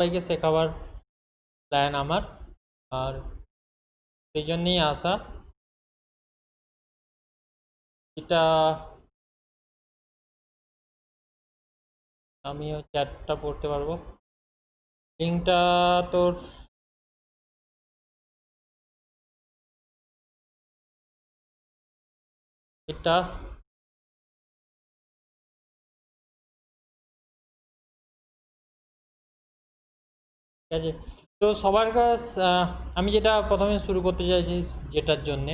সবাইকে শেখাবার প্ল্যান আমার, আর সেই জন্যই আসা। এটা আমিও চ্যাটটা পড়তে পারবো। লিঙ্কটা তোর এটা ঠিক আছে। তো সবার কাছ আমি যেটা প্রথমে শুরু করতে চাইছি, যেটার জন্যে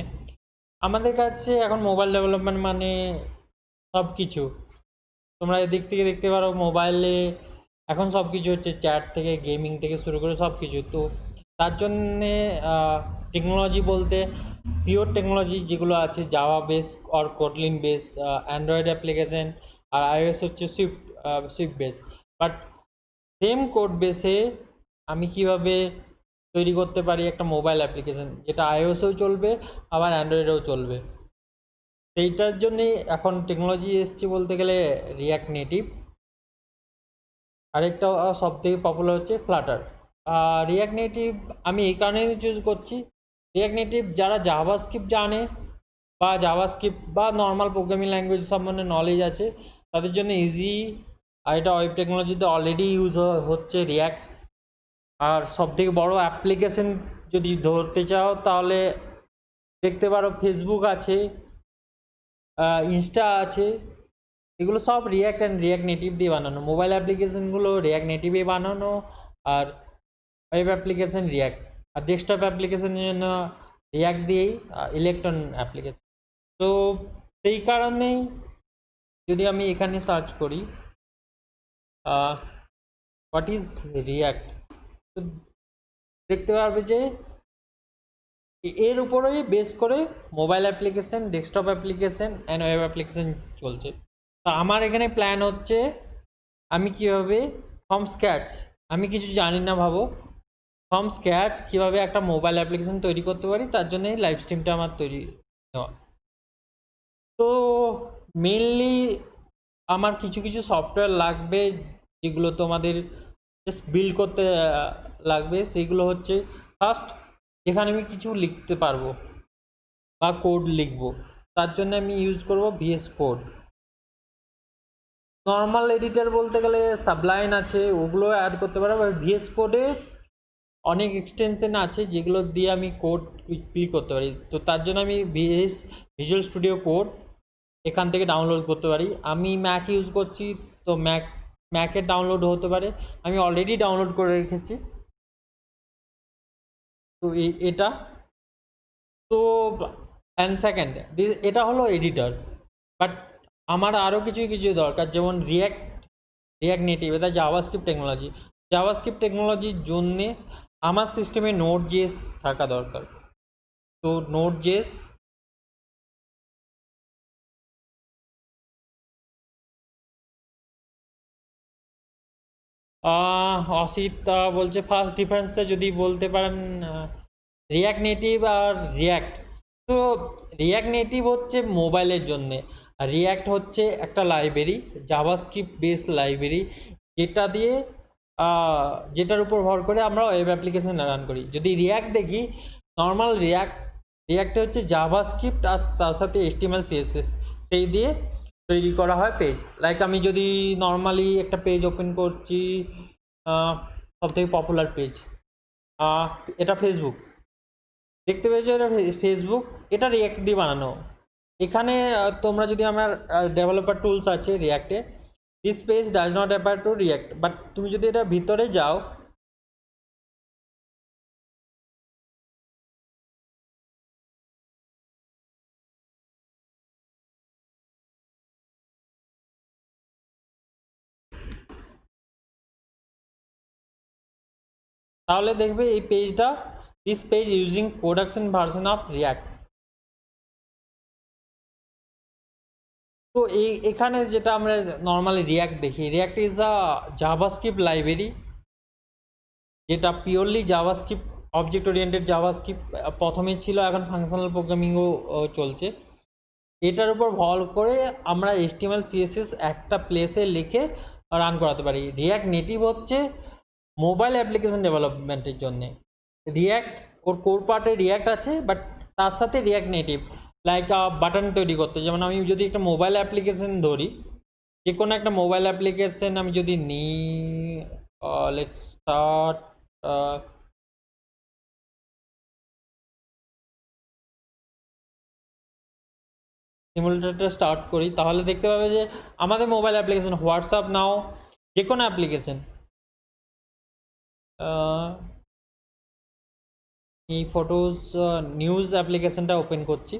আমাদের কাছে এখন মোবাইল ডেভেলপমেন্ট মানে সব কিছু। তোমরা এদিক থেকে দেখতে পারো মোবাইলে এখন সব কিছু হচ্ছে, চ্যাট থেকে গেমিং থেকে শুরু করে সব কিছু। তো তার জন্যে টেকনোলজি বলতে পিওর টেকনোলজি যেগুলো আছে Java base or Kotlin base, Android application, আর আইওএস হচ্ছে Swift base. But same code বেসে আমি কিভাবে তৈরি করতে পারি একটা মোবাইল অ্যাপ্লিকেশন যেটা আইওএসেও চলবে আবার অ্যান্ড্রয়েডেও চলবে, সেইটার জন্যই এখন টেকনোলজি এসছে বলতে গেলে রিয়াক্ট নেটিভ। আরেকটা সব থেকে পপুলার হচ্ছে ফ্লাটার। রিয়াক্ট নেটিভ আমি এই কারণেই চুজ করছি, রিয়াক্ট নেটিভ যারা জাভাস্ক্রিপ্ট জানে বা জাভাস্ক্রিপ্ট বা নর্মাল প্রোগ্রামিং ল্যাঙ্গুয়েজ সম্বন্ধে নলেজ আছে তাদের জন্য ইজি। আর এটা ওয়েব টেকনোলজিতে অলরেডি ইউজ হচ্ছে রিয়াক্ট। আর সবথেকে বড় অ্যাপ্লিকেশন যদি ধরতে চাও তাহলে দেখতে পারো ফেসবুক আছে, ইনস্টা আছে, এগুলো সব রিয়াক্ট অ্যান্ড রিয়াক্ট নেটিভ দিয়ে বানানো। মোবাইল অ্যাপ্লিকেশনগুলো রিয়াক্ট নেটিভে বানানো, আর ওয়েব অ্যাপ্লিকেশন রিয়াক্ট, আর ডেস্কটপ অ্যাপ্লিকেশনের জন্য রিয়াক্ট দিয়েই ইলেকট্রন অ্যাপ্লিকেশন। তো সেই কারণেই যদি আমি এখানে সার্চ করি হোয়াট ইজ রিয়াক্ট, তো দেখতে পারবে যে এর উপরেই বেস করে mobile application, desktop application and web application চলছে। তো আমার এখানে প্ল্যান হচ্ছে আমি কিভাবে ফ্রম স্ক্র্যাচ, আমি কিছু জানি না ভাবো, ফ্রম স্ক্র্যাচ কীভাবে একটা মোবাইল অ্যাপ্লিকেশন তৈরি করতে পারি, তার জন্য এই লাইভ স্ট্রিমটা আমার তৈরি নেওয়া। তো মেনলি আমার কিছু কিছু সফটওয়্যার লাগবে যেগুলো তোমাদের জাস্ট বিল্ড করতে লাগবে। সেইগুলো হচ্ছে ফার্স্ট, যেখানে আমি কিছু লিখতে পারবো বা কোড লিখবো, তার জন্য আমি ইউজ করব ভিএস কোড। নর্মাল এডিটর বলতে গেলে সাবলাইন আছে, ওগুলো অ্যাড করতে পারবো। ভিএস কোডে অনেক এক্সটেনশন আছে যেগুলো দিয়ে আমি কোড কুইকলি করতে পারি। তো তার জন্য আমি ভিজুয়াল স্টুডিও কোড এখান থেকে ডাউনলোড করতে পারি। আমি ম্যাক ইউজ করছি, তো ম্যাকের ডাউনলোড হতে পারে, আমি অলরেডি ডাউনলোড করে রেখেছি। তো এটা তো অ্যান্ড সেকেন্ড, এটা হলো এডিটর। বাট আমার আরও কিছু কিছু দরকার, যেমন রিয়াক্ট নেটিভ, এটা জাভাস্ক্রিপ্ট টেকনোলজি। জাভাস্ক্রিপ্ট টেকনোলজির জন্যে আমার সিস্টেমে নোড জেস থাকা দরকার। তো নোড জেস অসিত বলছে ফার্স্ট ডিফারেন্সটা যদি বলতে পারেন রিয়াক্ট নেটিভ আর রিয়াক্ট। তো রিয়াক্ট নেটিভ হচ্ছে মোবাইলের জন্যে, আর রিয়াক্ট হচ্ছে একটা লাইব্রেরি, জাভাস্ক্রিপ্ট বেস লাইব্রেরি, যেটা দিয়ে যেটার উপর ভর করে আমরা ওয়েব অ্যাপ্লিকেশন রান করি। যদি রিয়াক্ট দেখি, নর্মাল রিয়াক্টে হচ্ছে জাভাস্ক্রিপ্ট আর তার সাথে HTML CSS সেই দিয়ে তৈরি করা হয় পেজ। লাইক আমি যদি নর্মালি একটা পেজ ওপেন করছি, সবথেকে পপুলার পেজ, এটা ফেসবুক, দেখতে পেয়েছো এটা ফেসবুক, এটা রিয়াক্ট দিয়ে বানানো। এখানে তোমরা যদি আমার ডেভেলপার টুলস আছে রিয়াক্টে, this page does not apply to React, but তুমি যদি এটা ভিতরে যাও তাহলে দেখবে এই পেজটা, this page using production version of React. তো এখানে যেটা আমরা নর্মালি রিয়াক্ট দেখি, React is a JavaScript library, যেটা purely JavaScript, object oriented JavaScript প্রথমে ছিল, এখন ফাংশনাল প্রোগ্রামিংও চলছে। এটার উপর ভর করে আমরা HTML CSS একটা প্লেসে লিখে রান করাতে পারি। রিয়াক্ট নেটিভ হচ্ছে মোবাইল অ্যাপ্লিকেশন ডেভেলপমেন্টের জন্য। রিয়্যাক্ট ওর কোর পার্টে রিয়্যাক্ট আছে, বাট তার সাথে রিয়্যাক্ট নেটিভ লাইক বাটন তৈরি করতে। যেমন আমি যদি একটা মোবাইল অ্যাপ্লিকেশন ধরি, যে কোনো একটা মোবাইল অ্যাপ্লিকেশন আমি যদি নিই, লেটস স্টার্ট সিমুলেটরটা স্টার্ট করি, তাহলে দেখতে পাবে যে আমাদের মোবাইল অ্যাপ্লিকেশন হোয়াটসঅ্যাপ নাও, যে কোনো অ্যাপ্লিকেশন, এই ফটোজ নিউজ অ্যাপ্লিকেশনটা ওপেন করছি,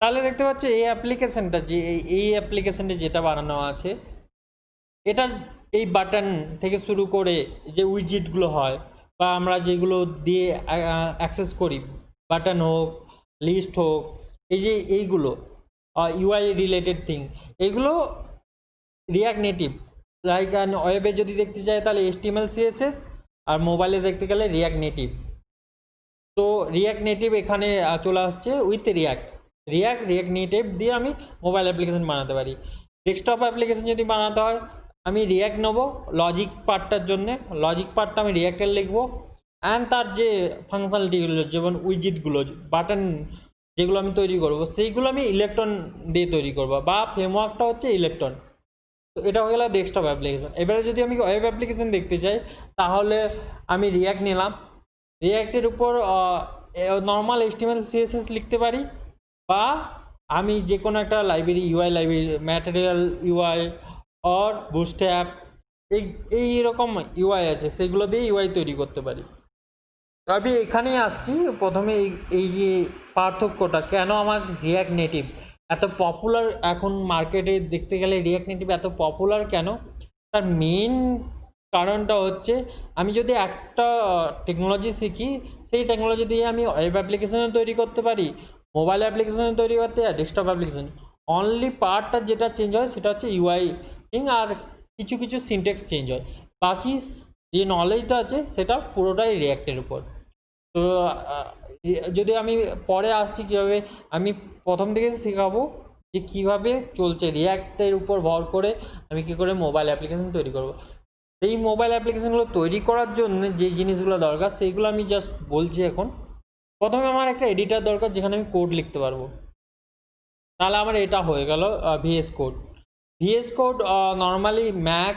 তাহলে দেখতে পাচ্ছি এই অ্যাপ্লিকেশনটা যে এই অ্যাপ্লিকেশনটা যেটা বানানো আছে, এটার এই বাটন থেকে শুরু করে যে উইজিটগুলো হয় বা আমরা যেগুলো দিয়ে অ্যাক্সেস করি, বাটন হোক, লিস্ট হোক, এই যে এইগুলো ইউআই রিলেটেড থিং, এইগুলো রিয়াক্ট নেটিভ। লাইক ওয়েবে যদি দেখতে চাই তাহলে HTML CSS, আর মোবাইলে দেখতে গেলে রিয়াক্ট নেটিভ। তো রিয়াক্ট নেটিভ এখানে চলে আসছে উইথ রিয়াক্ট নেটিভ দিয়ে আমি মোবাইল অ্যাপ্লিকেশন বানাতে পারি। ডেস্কটপ অ্যাপ্লিকেশন যদি বানাতে হয় আমি রিয়াক্ট নেবো লজিক পার্টটার জন্যে, লজিক পার্টটা আমি রিয়াক্টের লিখবো, অ্যান্ড তার যে ফাংশনালিটিগুলো যেমন উইজিটগুলো, বাটন যেগুলো আমি তৈরি করবো সেইগুলো আমি ইলেকট্রন দিয়ে তৈরি করবো, বা ফ্রেমওয়ার্কটা হচ্ছে ইলেকট্রন। তো এটা হয়ে গেল ডেস্কটপ অ্যাপ্লিকেশন। এবারে যদি আমি ওয়েব অ্যাপ্লিকেশন দেখতে চাই তাহলে আমি রিয়াক্ট নিলাম, রিয়াক্টের উপর নর্মাল HTML CSS লিখতে পারি, বা আমি যে কোনো একটা library, UI library, material UI or bootstrap, এইরকম ইউআই আছে, সেগুলো দিয়ে ইউআই তৈরি করতে পারি। আমি এখানেই আসছি প্রথমে, এই যে পার্থক্যটা কেন আমার রিয়াক্ট নেটিভ এত পপুলার এখন মার্কেটে দেখতে গেলে, রিয়াক্ট নেটিভ এত পপুলার কেন, তার মেন কারণটা হচ্ছে আমি যদি একটা টেকনোলজি শিখি, সেই টেকনোলজি দিয়ে আমি ওয়েব অ্যাপ্লিকেশনও তৈরি করতে পারি, মোবাইল অ্যাপ্লিকেশনও তৈরি করতে পারি, ডেস্কটপ অ্যাপ্লিকেশন। অনলি পার্টটা যেটা চেঞ্জ হয় সেটা হচ্ছে ইউআই থিং, আর কিছু কিছু সিনটেক্স চেঞ্জ হয়, বাকি যে নলেজটা আছে সেটা পুরোটাই রিয়াক্টের উপর। তো যদি আমি পরে আসছি কীভাবে, আমি প্রথম থেকে শেখাবো যে কীভাবে চলছে রিয়াক্টের উপর ভর করে আমি কী করে মোবাইল অ্যাপ্লিকেশন তৈরি করব। এই মোবাইল অ্যাপ্লিকেশনগুলো তৈরি করার জন্য যে জিনিসগুলো দরকার সেইগুলো আমি জাস্ট বলছি এখন। প্রথমে আমার একটা এডিটার দরকার যেখানে আমি কোড লিখতে পারবো, তাহলে আমার এটা হয়ে গেল VS code. VS code normally Mac,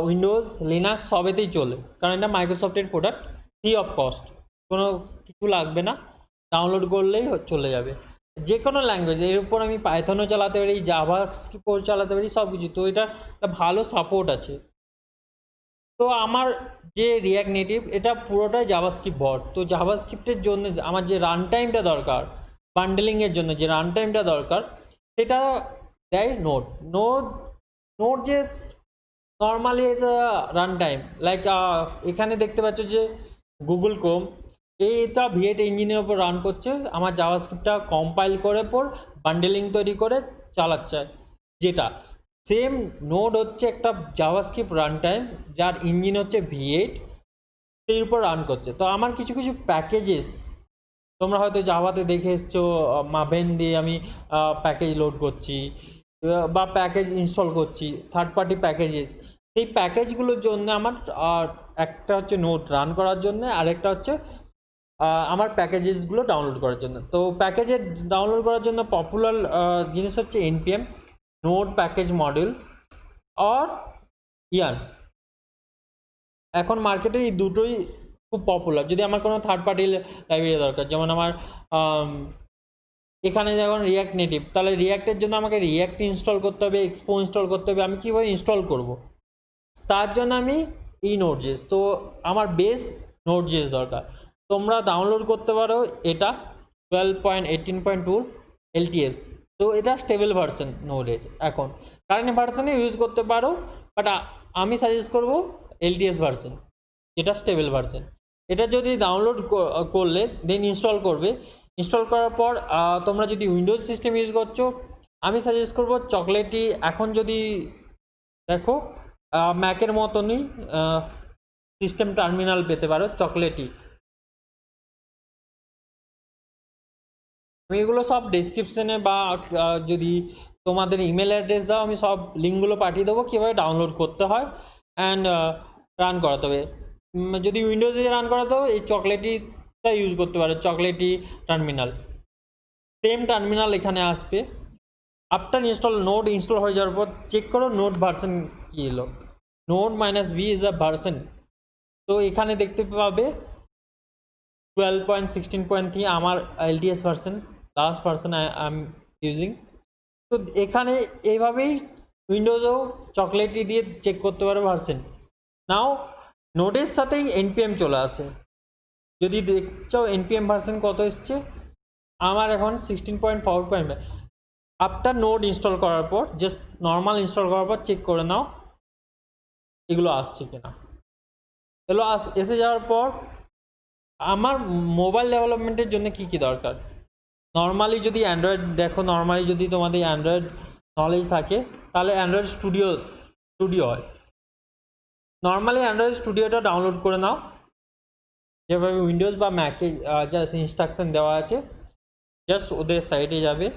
Windows, Linux সবেতেই চলে, কারণ এটা মাইক্রোসফটের প্রোডাক্ট, ফ্রি অফ কস্ট, কোনো কিছু লাগবে না, ডাউনলোড করলেই চলে যাবে। যে কোনো ল্যাঙ্গুয়েজ, এর উপর আমি পাইথনও চালাতে পারি, জাভা স্ক্রিপ্টও চালাতে পারি, সব কিছু। তো এটা একটা ভালো সাপোর্ট আছে। তো আমার যে রিয়াক্ট নেটিভ এটা পুরোটাই জাভাস্ক্রিপ্ট বট। তো জাভাস্ক্রিপ্টের জন্য আমার যে রান টাইমটা দরকার, বান্ডেলিংয়ের জন্য যে রান টাইমটা দরকার, সেটা দেয় নোড। নোড যে normally as a run time, like এখানে দেখতে পাচ্ছ যে গুগল ক্রোম, এইটা V8 ইঞ্জিনের ওপর রান করছে, আমার জাভাস্ক্রিপ্টটা কম্পাইল করে পর বান্ডেলিং তৈরি করে চালাচ্ছে, যেটা সেম নোড হচ্ছে একটা জাভাস্ক্রিপ্ট রান টাইম যার ইঞ্জিন হচ্ছে V8, সেই উপর রান করছে। তো আমার কিছু কিছু প্যাকেজেস তোমরা হয়তো জাভাতে দেখে এসছো, মাভেন দিয়ে আমি প্যাকেজ লোড করছি বা প্যাকেজ ইনস্টল করছি, থার্ড পার্টি প্যাকেজেস। সেই প্যাকেজগুলোর জন্য আমার একটা হচ্ছে নোড রান করার জন্য, আরেকটা হচ্ছে আমার প্যাকেজেসগুলো ডাউনলোড করার জন্য। তো প্যাকেজের ডাউনলোড করার জন্য পপুলার জিনিস হচ্ছে NPM, নোড প্যাকেজ মডিউল, আর ইয়ার্ন। এখন মার্কেটে এই দুটোই খুব পপুলার। যদি আমার কোনো থার্ড পার্টি লাইব্রেরি দরকার, যেমন আমার এখানে যখন রিয়াক্ট নেটিভ, তাহলে রিয়াক্টের জন্য আমাকে রিয়াক্ট ইনস্টল করতে হবে, এক্সপো ইনস্টল করতে হবে। আমি কীভাবে ইনস্টল করব, তার জন্য আমি এই নোড.js, তো আমার বেস নোড.js দরকার। তোমরা ডাউনলোড করতে পারো এটা 12.18.2 LTS। তো এটা স্টেবল ভার্সন নোডের, এখন কারেন্ট ভার্সনে ইউজ করতে পারো, বাট আমি সাজেস্ট করব LTS ভার্সন, যেটা স্টেবল ভার্সন। এটা যদি ডাউনলোড করলে দেন ইনস্টল করবে, ইনস্টল করার পর তোমরা যদি উইন্ডোজ সিস্টেম ইউজ করছো, আমি সাজেস্ট করব চকলেটি। এখন যদি দেখো ম্যাকের মতনই সিস্টেম টার্মিনাল পেতে পারো, চকলেটি। আমি এগুলো সব ডেসক্রিপশনে বা যদি তোমাদের ইমেল অ্যাড্রেস দাও, আমি সব লিঙ্কগুলো পাঠিয়ে দেবো কীভাবে ডাউনলোড করতে হয়। অ্যান্ড রান করাতে হবে। যদি উইন্ডোজে রান করাতে হবে এই চকলেটিটা ইউজ করতে পারো, চকলেটি টার্মিনাল। সেম টার্মিনাল এখানে আসবে। আফটার ইনস্টল নোড ইনস্টল হয়ে যাওয়ার পর চেক করো নোড ভার্সন কী এলো। Node -v is a version. তো এখানে দেখতে পাবে 12.16.3 আমার LTS version, last version I am using. তো এখানে এইভাবেই উইন্ডোজেও চকলেটি দিয়ে চেক করতে পারো ভার্সন। নাও নোডের সাথেই NPM চলে আসে। যদি দেখছো NPM ভার্সন কত এসছে, আমার এখন 16.4. আফটার নোড ইনস্টল করার পর জাস্ট নর্মাল ইনস্টল করার পর চেক করে নাও এগুলো আসছে কিনা। এগুলো এসে যাওয়ার পর আমার মোবাইল ডেভেলপমেন্টের জন্য কি কি দরকার, নর্মালি যদি অ্যান্ড্রয়েড দেখো, নর্মালি যদি তোমাদের অ্যান্ড্রয়েড নলেজ থাকে তাহলে অ্যান্ড্রয়েড স্টুডিও হয়। নর্মালি অ্যান্ড্রয়েড স্টুডিওটা ডাউনলোড করে নাও, যেভাবে উইন্ডোজ বা ম্যাকে জাস্ট ইনস্ট্রাকশন দেওয়া আছে। জাস্ট ওদের সাইটে যাবে,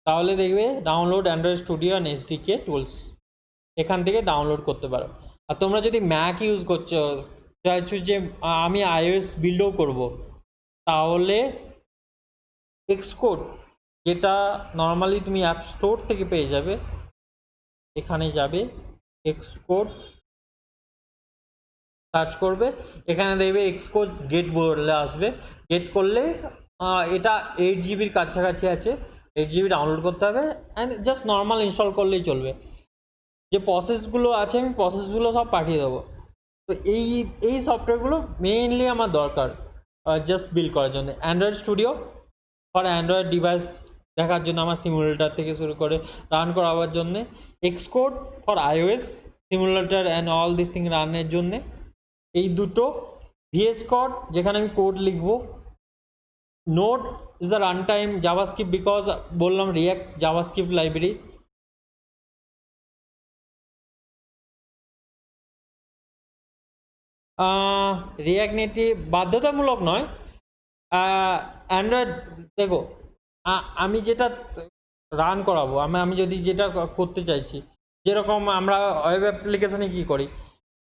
তাহলে দেখবে download Android studio and SDK tools, এখান থেকে ডাউনলোড করতে পারো। আর তোমরা যদি ম্যাক ইউজ করছো, চাইছো যে আমি iOS বিল্ডও করব, তাহলে এক্সকোড, যেটা নর্মালি তুমি অ্যাপ স্টোর থেকে পেয়ে যাবে, এখানে যাবে এক্সকোড সার্চ করবে, এখানে দেখবে এক্সকোড গেট বলে আসবে। গেট করলে এটা 8 GB কাছাকাছি আছে, 8 GB ডাউনলোড করতে হবে অ্যান্ড জাস্ট নর্মাল ইনস্টল করলেই চলবে। যে প্রসেসগুলো আছে আমি প্রসেসগুলো সব পাঠিয়ে দেবো। তো এই সফটওয়্যারগুলো মেইনলি আমার দরকার জাস্ট বিল্ড করার জন্য। Android studio for Android device দেখার জন্য আমার সিমুলেটার থেকে শুরু করে রান করাবার জন্যে, Xcode for iOS simulator and all this thing রানের জন্যে এই দুটো, VS কোড যেখানে আমি কোড লিখবো, node is a run time JavaScript because বললাম React JavaScript library. React native বাধ্যতামূলক নয়। অ্যান্ড্রয়েড দেখো, আমি যেটা রান করাবো, আমি যদি যেটা করতে চাইছি, যেরকম আমরা ওয়েব অ্যাপ্লিকেশানে কী করি,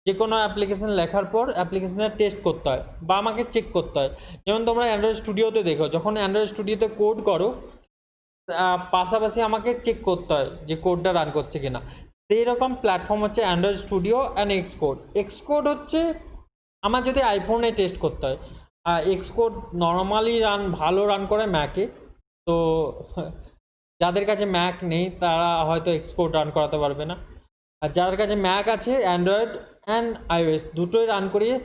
যে কোনো অ্যাপ্লিকেশান লেখার পর অ্যাপ্লিকেশানটা টেস্ট করতে হয় বা আমাকে চেক করতে হয়। যেমন তোমরা অ্যান্ড্রয়েড স্টুডিওতে দেখো, যখন অ্যান্ড্রয়েড স্টুডিওতে কোড করো পাশাপাশি আমাকে চেক করতে হয় যে কোডটা রান করছে কিনা। সেই রকম প্ল্যাটফর্ম হচ্ছে অ্যান্ড্রয়েড স্টুডিও অ্যান্ড এক্সকোড। এক্সকোড হচ্ছে আমার যদি আইফোনে টেস্ট করতে হয়, এক্সকোড নর্মালি ভালো রান করে ম্যাকে। তো যাদের কাছে ম্যাক নেই তারা হয়তো এক্সকোড রান করাতে পারবে না, আর যাদের কাছে ম্যাক আছে অ্যান্ড্রয়েড অ্যান্ড iOS দুটোই রান করিয়ে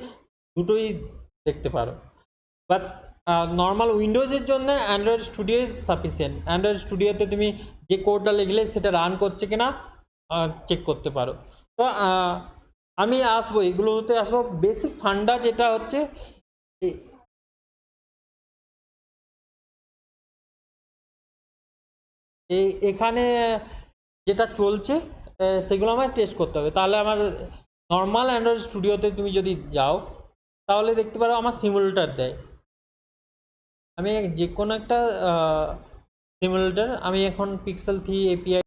দুটোই দেখতে পারো। বাট নর্মাল উইন্ডোজের জন্য Android studio is sufficient. Android স্টুডিওতে তুমি যে কোডটা লিখলে সেটা রান করছে কিনা চেক করতে পারো। তো আমি আসবো, এগুলোতে আসবো। বেসিক ফান্ডা যেটা হচ্ছে এখানে যেটা চলছে সেগুলো আমায় টেস্ট করতে হবে। তাহলে আমার নর্মাল অ্যান্ড্রয়েড স্টুডিওতে তুমি যদি যাও তাহলে দেখতে পারো আমার সিমুলেটার দেয়। আমি যে কোনো একটা সিমুলেটার, আমি এখন pixel 3 API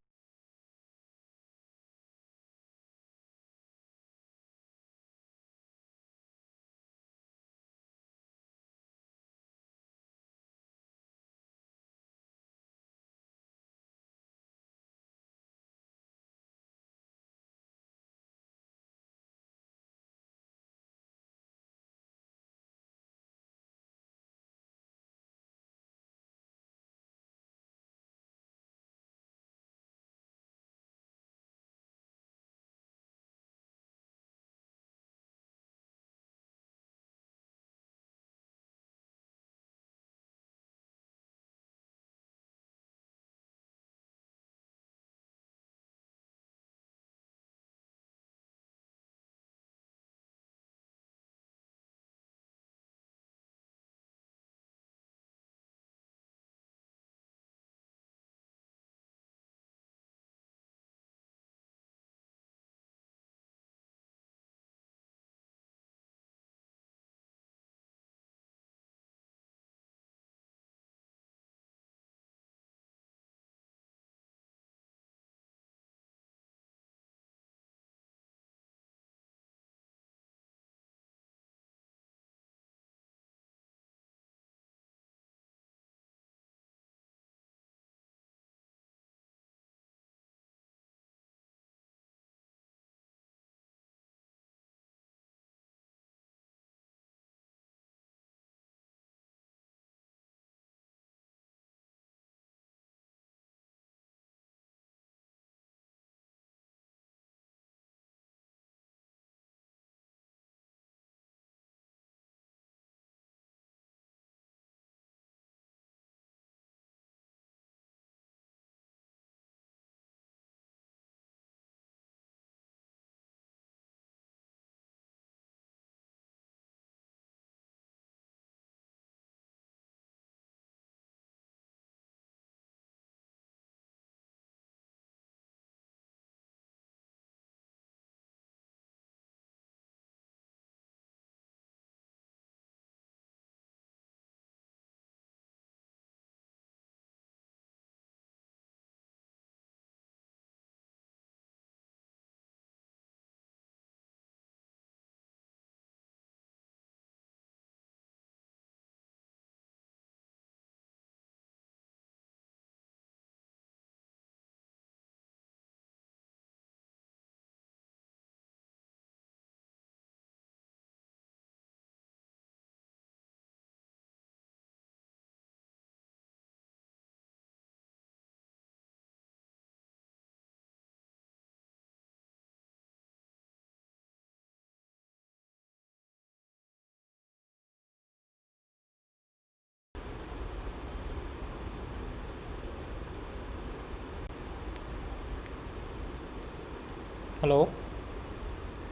hello,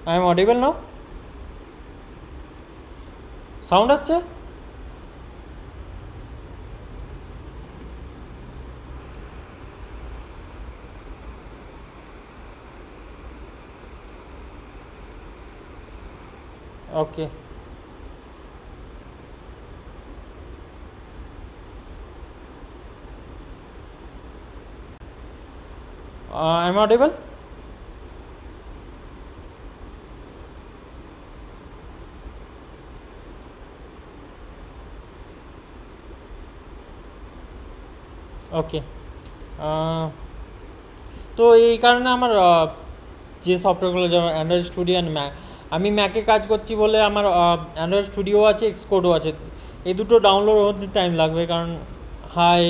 I am audible now? Sound আসছে? ওকে, আই এম অডিবল? ওকে। তো এই কারণে আমার যে সফটওয়্যারগুলো যেমন অ্যান্ড্রয়েড স্টুডিও অ্যান্ড ম্যাক, আমি ম্যাকে কাজ করছি বলে আমার অ্যান্ড্রয়েড স্টুডিও আছে, এক্সকোডও আছে। এই দুটো ডাউনলোড হতে টাইম লাগবে কারণ হাই।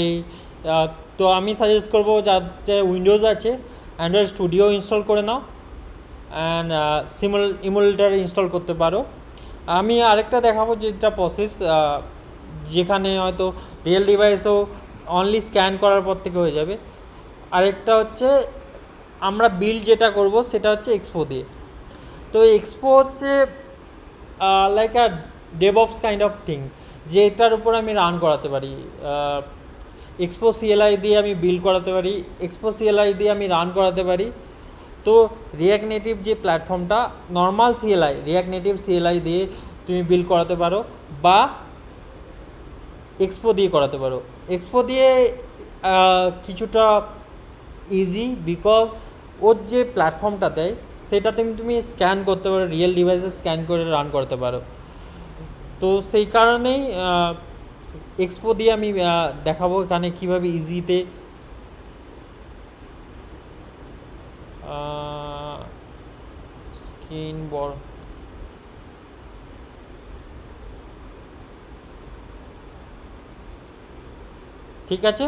তো আমি সাজেস্ট করবো যাতে উইন্ডোজ আছে অ্যান্ড্রয়েড স্টুডিও ইনস্টল করে নাও, অ্যান্ড ইমুলেটার ইনস্টল করতে পারো। আমি আরেকটা দেখাবো যেটা প্রসেস, যেখানে হয়তো রিয়েল ডিভাইসও অনলি স্ক্যান করার পর থেকে হয়ে যাবে। আরেকটা হচ্ছে আমরা বিল্ড যেটা করব সেটা হচ্ছে এক্সপো দিয়ে। তো এক্সপো হচ্ছে like a DevOps kind of thing, যেটার উপর আমি রান করাতে পারি। এক্সপো সিএলআই দিয়ে আমি বিল্ড করাতে পারি, এক্সপো সিএলআই দিয়ে আমি রান করাতে পারি। তো রিয়াক্ট নেটিভ যে প্ল্যাটফর্মটা, normal CLI, react native CLI দিয়ে তুমি বিল্ড করাতে পারো বা এক্সপো দিয়ে করাতে পারো। এক্সপো দিয়ে কিছুটা ইজি, বিকজ ওর যে প্ল্যাটফর্মটা দেয় সেটাতে তুমি স্ক্যান করতে পারো, রিয়েল ডিভাইসে স্ক্যান করে রান করতে পারো। তো সেই কারণেই এক্সপো দিয়ে আমি দেখাবো এখানে কীভাবে ইজিতে স্ক্রিন বড়। ঠিক আছে,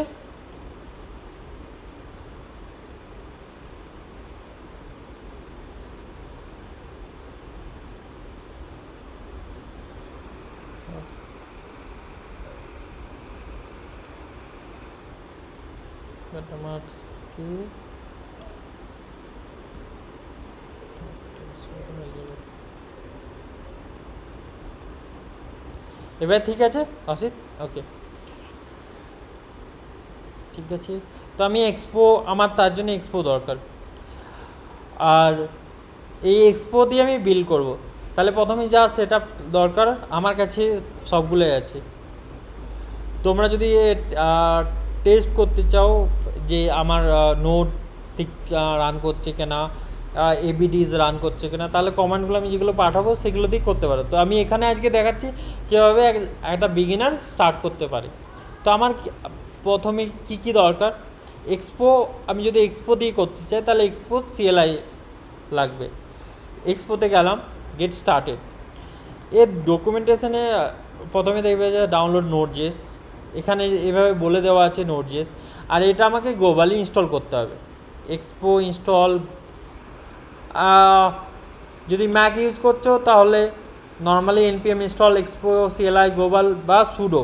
আমার কি এবার ঠিক আছে অসিত? ওকে, ঠিক আছে। তো আমি এক্সপো, আমার তার জন্য এক্সপো দরকার, আর এই এক্সপো দিয়ে আমি বিল্ড করব। তাহলে প্রথমে যা সেট আপ দরকার আমার কাছে সবগুলোই আছে। তোমরা যদি টেস্ট করতে চাও যে আমার নোট ঠিক রান করছে কিনা, এবিডিজ রান করছে কিনা, তাহলে কমেন্টগুলো আমি যেগুলো পাঠাবো সেগুলো দিয়ে করতে পারো। তো আমি এখানে আজকে দেখাচ্ছি কীভাবে একটা বিগিনার স্টার্ট করতে পারে। তো আমার প্রথমে কি কি দরকার, এক্সপো, আমি যদি এক্সপো দিয়ে করতে চাই তাহলে এক্সপো সিএলআই লাগবে। এক্সপোতে গেলাম, গেট স্টার্টেড। এর ডকুমেন্টেশনে প্রথমে দেখবে যে ডাউনলোড নোট.জেএস, এখানে এভাবে বলে দেওয়া আছে নোট.জেএস, আর এটা আমাকে গ্লোবালি ইনস্টল করতে হবে। এক্সপো ইনস্টল, যদি ম্যাক ইউজ করছো তাহলে normally npm install expo CLI global বা সুডো,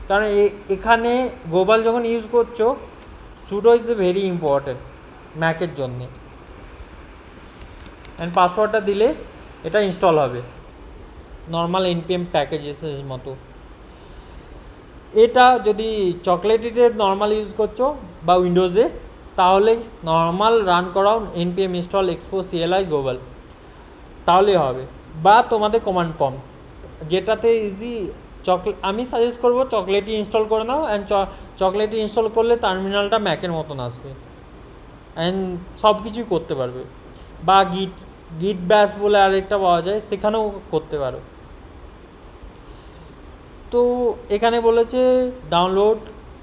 কারণ এখানে গ্লোবাল যখন ইউজ করছো সুডো ইজ ভেরি ইম্পর্টেন্ট ম্যাকের জন্যে, অ্যান্ড পাসওয়ার্ডটা দিলে এটা ইনস্টল হবে নর্মাল npm প্যাকেজেসের মতো। এটা যদি চকলেটিতে নর্মাল ইউজ করছো বা উইন্ডোজে, তাহলে নর্মাল রান করাও npm install expo CLI global, তাহলে হবে। বা তোমাদের কমান্ড প্রম্পট যেটাতে ইজি, আমি সাজেস্ট করবো চকলেটি ইনস্টল করে নাও, অ্যান্ড চকলেটি ইনস্টল করলে টার্মিনালটা ম্যাকের মতন আসবে অ্যান্ড সব কিছুই করতে পারবে। বা গিট ব্যাশ বলে আরেকটা পাওয়া যায়, সেখানেও করতে পারো। তো এখানে বলেছে ডাউনলোড,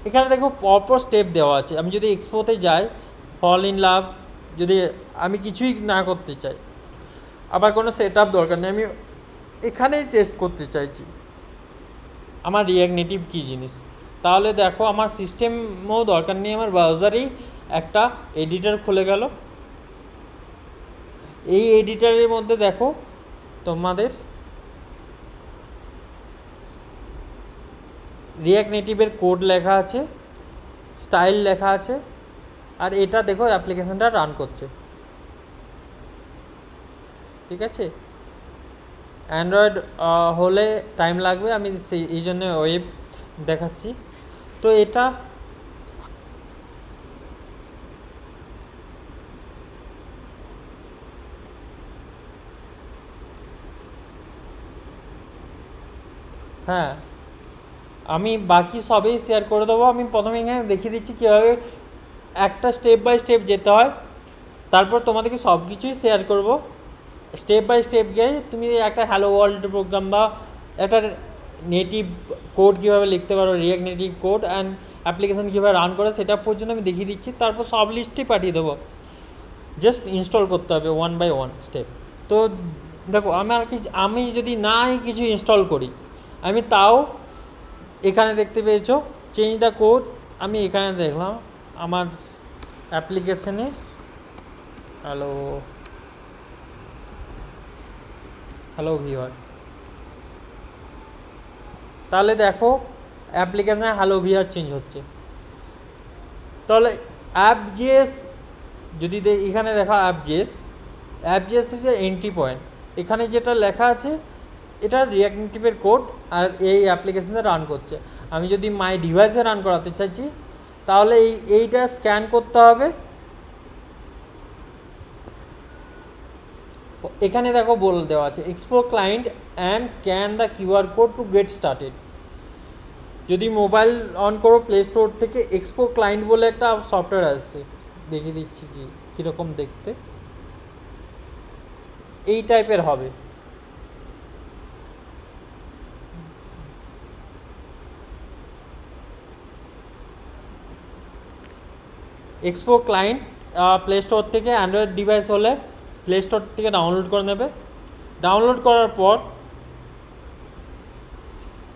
এখানে দেখো পরপর স্টেপ দেওয়া আছে। আমি যদি এক্সপোতে যাই, ফল ইন লাভ, যদি আমি কিছুই না করতে চাই, আবার কোনো সেট আপ দরকার নেই, আমি এখানেই টেস্ট করতে চাইছি আমার রিয়াক্ট নেটিভ কী জিনিস, তাহলে দেখো আমার সিস্টেমও দরকার নেই, আমার ব্রাউজারেই একটা এডিটর খুলে গেল। এই এডিটরের মধ্যে দেখো তোমাদের রিয়াক্ট নেটিভের কোড লেখা আছে, স্টাইল লেখা আছে, আর এটা দেখো অ্যাপ্লিকেশানটা রান করছে। ঠিক আছে। অ্যান্ড্রয়েড হলে টাইম লাগবে, আমি সেই এই জন্য ওয়েব দেখাচ্ছি। তো এটা হ্যাঁ, আমি বাকি সবই শেয়ার করে দেবো। আমি প্রথমে এখানে দেখিয়ে দিচ্ছি কীভাবে একটা স্টেপ বাই স্টেপ যেতে হয়, তারপর তোমাদেরকে সব কিছুই শেয়ার করব। স্টেপ বাই স্টেপ গিয়ে তুমি একটা হ্যালো ওয়ার্ল্ড প্রোগ্রাম বা একটা নেটিভ কোড কীভাবে লিখতে পারো, react native code and application কীভাবে রান করে সেটা পর্যন্ত আমি দেখিয়ে দিচ্ছি। তারপর সব লিস্টই পাঠিয়ে দেবো, জাস্ট ইনস্টল করতে হবে ওয়ান বাই ওয়ান স্টেপ। তো দেখো আমি যদি নাই কিছু ইনস্টল করি, আমি তাও এখানে দেখতে পেয়েছো চেঞ্জ দ্য কোড, আমি এখানে দেখলাম আমার অ্যাপ্লিকেশনের হ্যালো হ্যালো ভিওয়ার, তাহলে দেখো অ্যাপ্লিকেশনে হ্যালো ভিওর চেঞ্জ হচ্ছে। তাহলে অ্যাপ জিএস যদি এখানে দেখা অ্যাপ জিএস হচ্ছে এন্ট্রি পয়েন্ট। এখানে যেটা লেখা আছে এটা রিয়াক্ট নেটিভের কোড আর এই অ্যাপ্লিকেশনে রান করছে। আমি যদি মাই ডিভাইসে রান করাতে চাইছি তাহলে এইটা স্ক্যান করতে হবে। এখানে দেখো বলে দেওয়া আছে explore client and scan the QR code to get started. যদি মোবাইল অন করো প্লে স্টোর থেকে এক্সপো ক্লায়েন্ট বলে একটা সফটওয়্যার আছে, দেখিয়ে দিচ্ছি কীরকম দেখতে, এই টাইপের হবে। এক্সপো ক্লায়েন্ট প্লে স্টোর থেকে, অ্যান্ড্রয়েড ডিভাইস হলে প্লে স্টোর থেকে ডাউনলোড করে নেবে। ডাউনলোড করার পর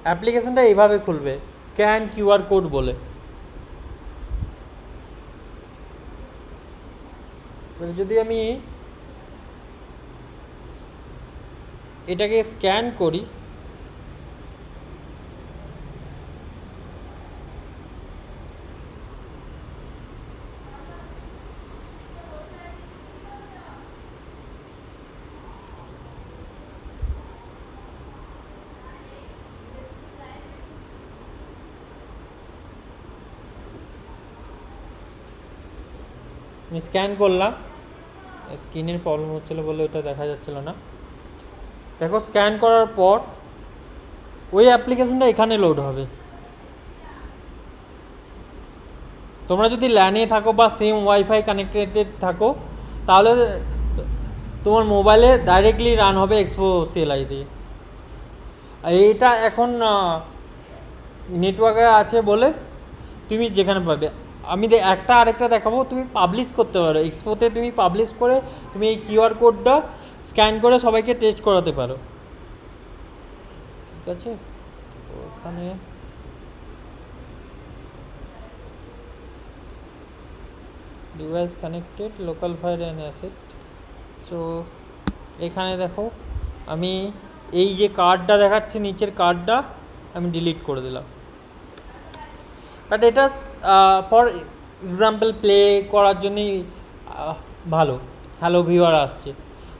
অ্যাপ্লিকেশনটা এইভাবে খুলবে, স্ক্যান কিউআর কোড বলে। যদি আমি এটাকে স্ক্যান করি, আমি স্ক্যান করলাম, স্ক্রিনের প্রবলেম হচ্ছিলো বলে ওটা দেখা যাচ্ছিল না। দেখো স্ক্যান করার পর ওই অ্যাপ্লিকেশনটা এখানে লোড হবে। তোমরা যদি ল্যানে থাকো বা সেম ওয়াইফাই কানেক্টেড থাকো তাহলে তোমার মোবাইলে ডাইরেক্টলি রান হবে এক্সপো সিএলআই দিয়ে। এইটা এখন নেটওয়ার্কে আছে বলে তুমি যেখানে পাবে। আমি একটা আরেকটা দেখাবো, তুমি পাবলিশ করতে পারো এক্সপোতে, তুমি পাবলিশ করে তুমি এই কিউআর কোডটা স্ক্যান করে সবাইকে টেস্ট করাতে পারো। ঠিক আছে, ওখানে device connected local file and asset. So এখানে দেখো আমি এই যে কার্ডটা দেখাচ্ছে নিচের কার্ডটা আমি ডিলিট করে দিলাম। বাট এটা ফর এক্সাম্পল প্লে করার জন্যই ভালো, হ্যালো ভিউয়ার আসছে।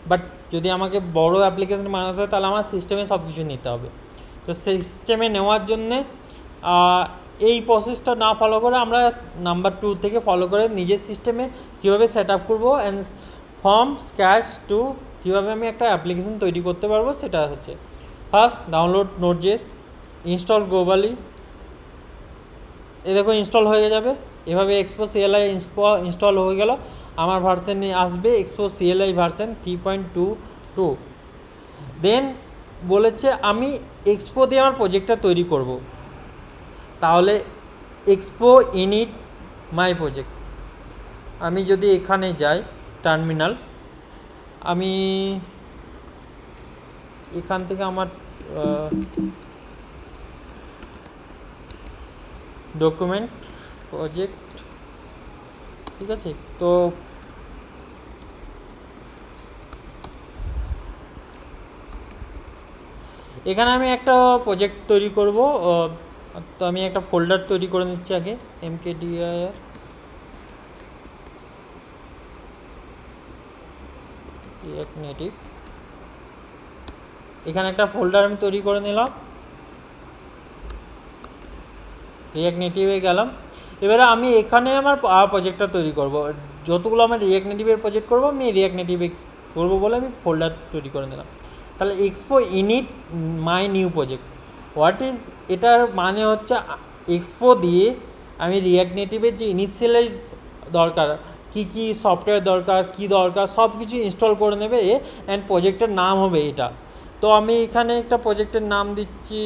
বাট যদি আমাকে বড় অ্যাপ্লিকেশন বানাতে হয় তাহলে আমার সিস্টেমে সব কিছু নিতে হবে। তো সিস্টেমে নেওয়ার জন্যে এই প্রসেসটা না ফলো করে আমরা নাম্বার 2 থেকে ফলো করে নিজের সিস্টেমে কীভাবে সেট আপ করবো অ্যান্ড ফ্রম স্ক্র্যাচ টু কীভাবে আমি একটা অ্যাপ্লিকেশন তৈরি করতে পারবো সেটা হচ্ছে first download node dot JS, install globally. এ দেখো ইনস্টল হয়ে যাবে এভাবে। এক্সপো সিএলআই ইনস্টল হয়ে গেল, আমার ভার্সনে আসবে এক্সপো সিএলআই ভার্সন 3.22। দেন বলেছে আমি এক্সপো দিয়ে আমার প্রজেক্টটা তৈরি করব, তাহলে এক্সপো ইনিট মাই প্রজেক্ট। আমি যদি এখানে যাই টার্মিনাল, আমি এখান থেকে আমার ডকুমেন্ট প্রজেক্ট, ঠিক আছে। তো এখানে আমি একটা প্রজেক্ট তৈরি করব। তো আমি একটা ফোল্ডার তৈরি করে নিচ্ছি আগে, mkdir রিয়াক্ট নেটিভ। এখানে একটা ফোল্ডার আমি তৈরি করে নিলাম, রিঅ্যাক্ট নেটিভে গেলাম। এবারে আমি এখানে আমার প্রজেক্টটা তৈরি করব, যতগুলো আমার রিঅ্যাক্ট নেটিভের প্রজেক্ট করবো আমি রিঅ্যাক্ট নেটিভে করবো বলে আমি ফোল্ডার তৈরি করে নিলাম। তাহলে expo init my new project, what is, এটার মানে হচ্ছে এক্সপো দিয়ে আমি রিঅ্যাক্ট নেটিভের যে ইনিশিয়ালাইজ দরকার, কি কি সফটওয়্যার দরকার, কি দরকার সব কিছু ইনস্টল করে নেবে অ্যান্ড প্রজেক্টের নাম হবে এটা। তো আমি এখানে একটা প্রজেক্টের নাম দিচ্ছি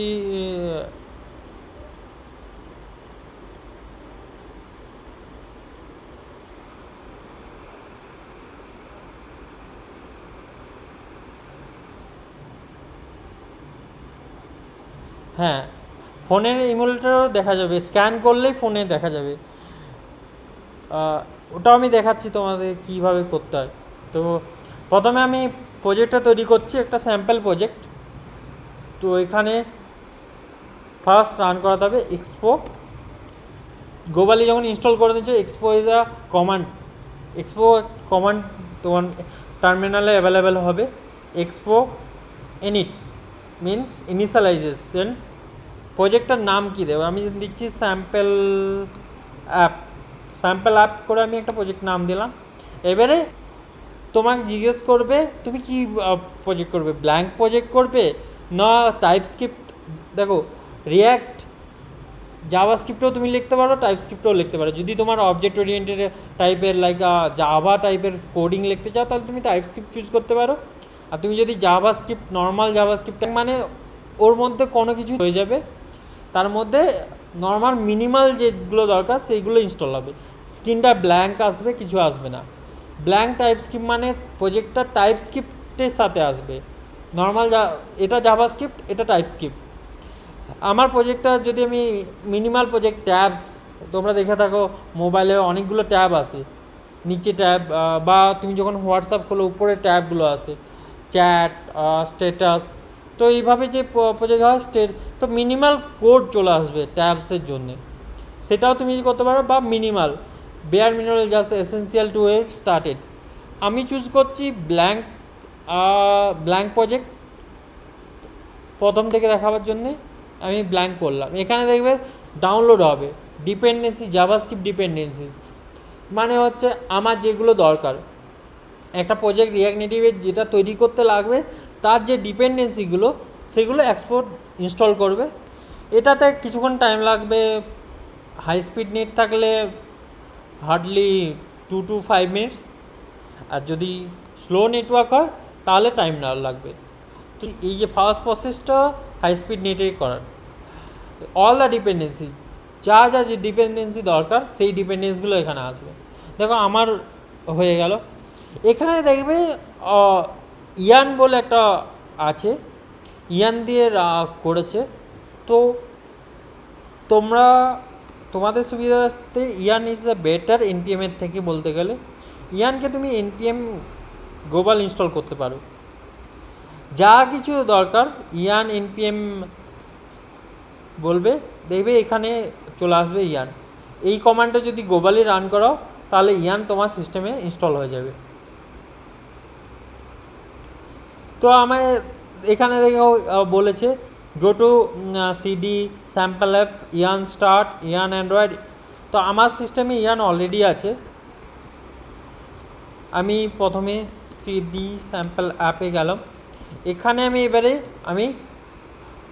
হ্যাঁ, ফোনের ইমুলেটারও দেখা যাবে, স্ক্যান করলেই ফোনে দেখা যাবে। ওটাও আমি দেখাচ্ছি তোমাদের কীভাবে করতে হয়। তো প্রথমে আমি প্রজেক্টটা তৈরি করছি, একটা স্যাম্পল প্রজেক্ট। তো এখানে ফার্স্ট রান করাতে হবে এক্সপো। গ্লোবালি যখন ইনস্টল করে দিচ্ছ, Expo is a command, Expo command তোমার টার্মিনালে অ্যাভেলেবেল হবে। Expo init means initialisation. প্রজেক্টটার নাম কী দেবো, আমি দিচ্ছি স্যাম্পল অ্যাপ, স্যাম্পল অ্যাপ করে আমি একটা প্রজেক্ট নাম দিলাম। এবারে তোমাকে জিজ্ঞেস করবে তুমি কি প্রজেক্ট করবে, ব্ল্যাঙ্ক প্রজেক্ট করবে না টাইপস্ক্রিপ্ট। দেখো রিঅ্যাক্ট জাভাস্ক্রিপ্টও তুমি লিখতে পারো, টাইপস্ক্রিপ্টও লিখতে পারো। যদি তোমার অবজেক্ট ওরিয়েন্টেড টাইপের লাইক জাভা টাইপের কোডিং লিখতে চাও তাহলে তুমি টাইপস্ক্রিপ্ট চুজ করতে পারো। আর তুমি যদি জাভাস্ক্রিপ্ট নর্মাল জাভাস্ক্রিপ্ট মানে ওর মধ্যে কোনো কিছু হয়ে যাবে, তার মধ্যে নর্মাল মিনিমাল যেগুলো দরকার সেইগুলো ইনস্টল হবে, স্ক্রিনটা ব্ল্যাঙ্ক আসবে, কিছু আসবে না। ব্ল্যাঙ্ক টাইপস্ক্রিপ্ট মানে প্রজেক্টটা টাইপস্ক্রিপ্টের সাথে আসবে, নর্মাল এটা জাভাস্ক্রিপ্ট, এটা টাইপস্ক্রিপ্ট। আমার প্রজেক্টটা যদি আমি মিনিমাল প্রজেক্ট, ট্যাবস তোমরা দেখে থাকো মোবাইলে অনেকগুলো ট্যাব আছে, নিচে ট্যাব, বা তুমি যখন হোয়াটসঅ্যাপ খোলো উপরে ট্যাবগুলো আছে, চ্যাট, স্ট্যাটাস। তো এইভাবে যে প্রজেক্ট হয় তো মিনিমাল কোড চলে আসবে ট্যাবসের জন্যে, সেটাও তুমি করতে পারো। বা minimal bare minimal just essential to a started. আমি চুজ করছি ব্ল্যাঙ্ক প্রজেক্ট প্রথম থেকে দেখাবার জন্যে আমি ব্ল্যাঙ্ক করলাম। এখানে দেখবে ডাউনলোড হবে ডিপেন্ডেন্সি, জাভাস্ক্রিপ্ট ডিপেন্ডেন্সিস, মানে হচ্ছে আমার যেগুলো দরকার একটা প্রজেক্ট রিঅ্যাক্ট নেটিভের যেটা তৈরি করতে লাগবে তার যে ডিপেন্ডেন্সিগুলো সেগুলো এক্সপোর্ট ইনস্টল করবে। এটাতে কিছুক্ষণ টাইম লাগবে, হাই স্পিড নেট থাকলে হার্ডলি 2 to 5 মিনিটস, আর যদি স্লো নেটওয়ার্ক হয় তাহলে টাইম না লাগবে। তো এই যে ফার্স্ট প্রসেসটা হাই স্পিড নেটে করার, অল দ্য ডিপেন্ডেন্সি, যা যা যে ডিপেন্ডেন্সি দরকার সেই ডিপেন্ডেন্সিগুলো এখানে আসবে। দেখো আমার হয়ে গেল। এখানে দেখবে ইয়ান বলে একটা আছে, ইয়ান দিয়ে করেছে। তো তোমাদের সুবিধার্থে ইয়ান ইজ দ্য বেটার এনপিএমের থেকে বলতে গেলে। ইয়ানকে তুমি এনপিএম গ্লোবাল ইনস্টল করতে পারো, যা কিছু দরকার ইয়ান এনপিএম বলবে, দেখবে এখানে চলে আসবে ইয়ান। এই কমান্ডটা যদি গ্লোবালি রান করো তাহলে ইয়ান তোমার সিস্টেমে ইনস্টল হয়ে যাবে। তো আমায় এখানে দেখো বলেছে go to CD sample app in start in Android. তো আমার সিস্টেমে ইয়ান অলরেডি আছে। আমি প্রথমে সিডি স্যাম্পল অ্যাপে গেলাম। এখানে আমি এবারে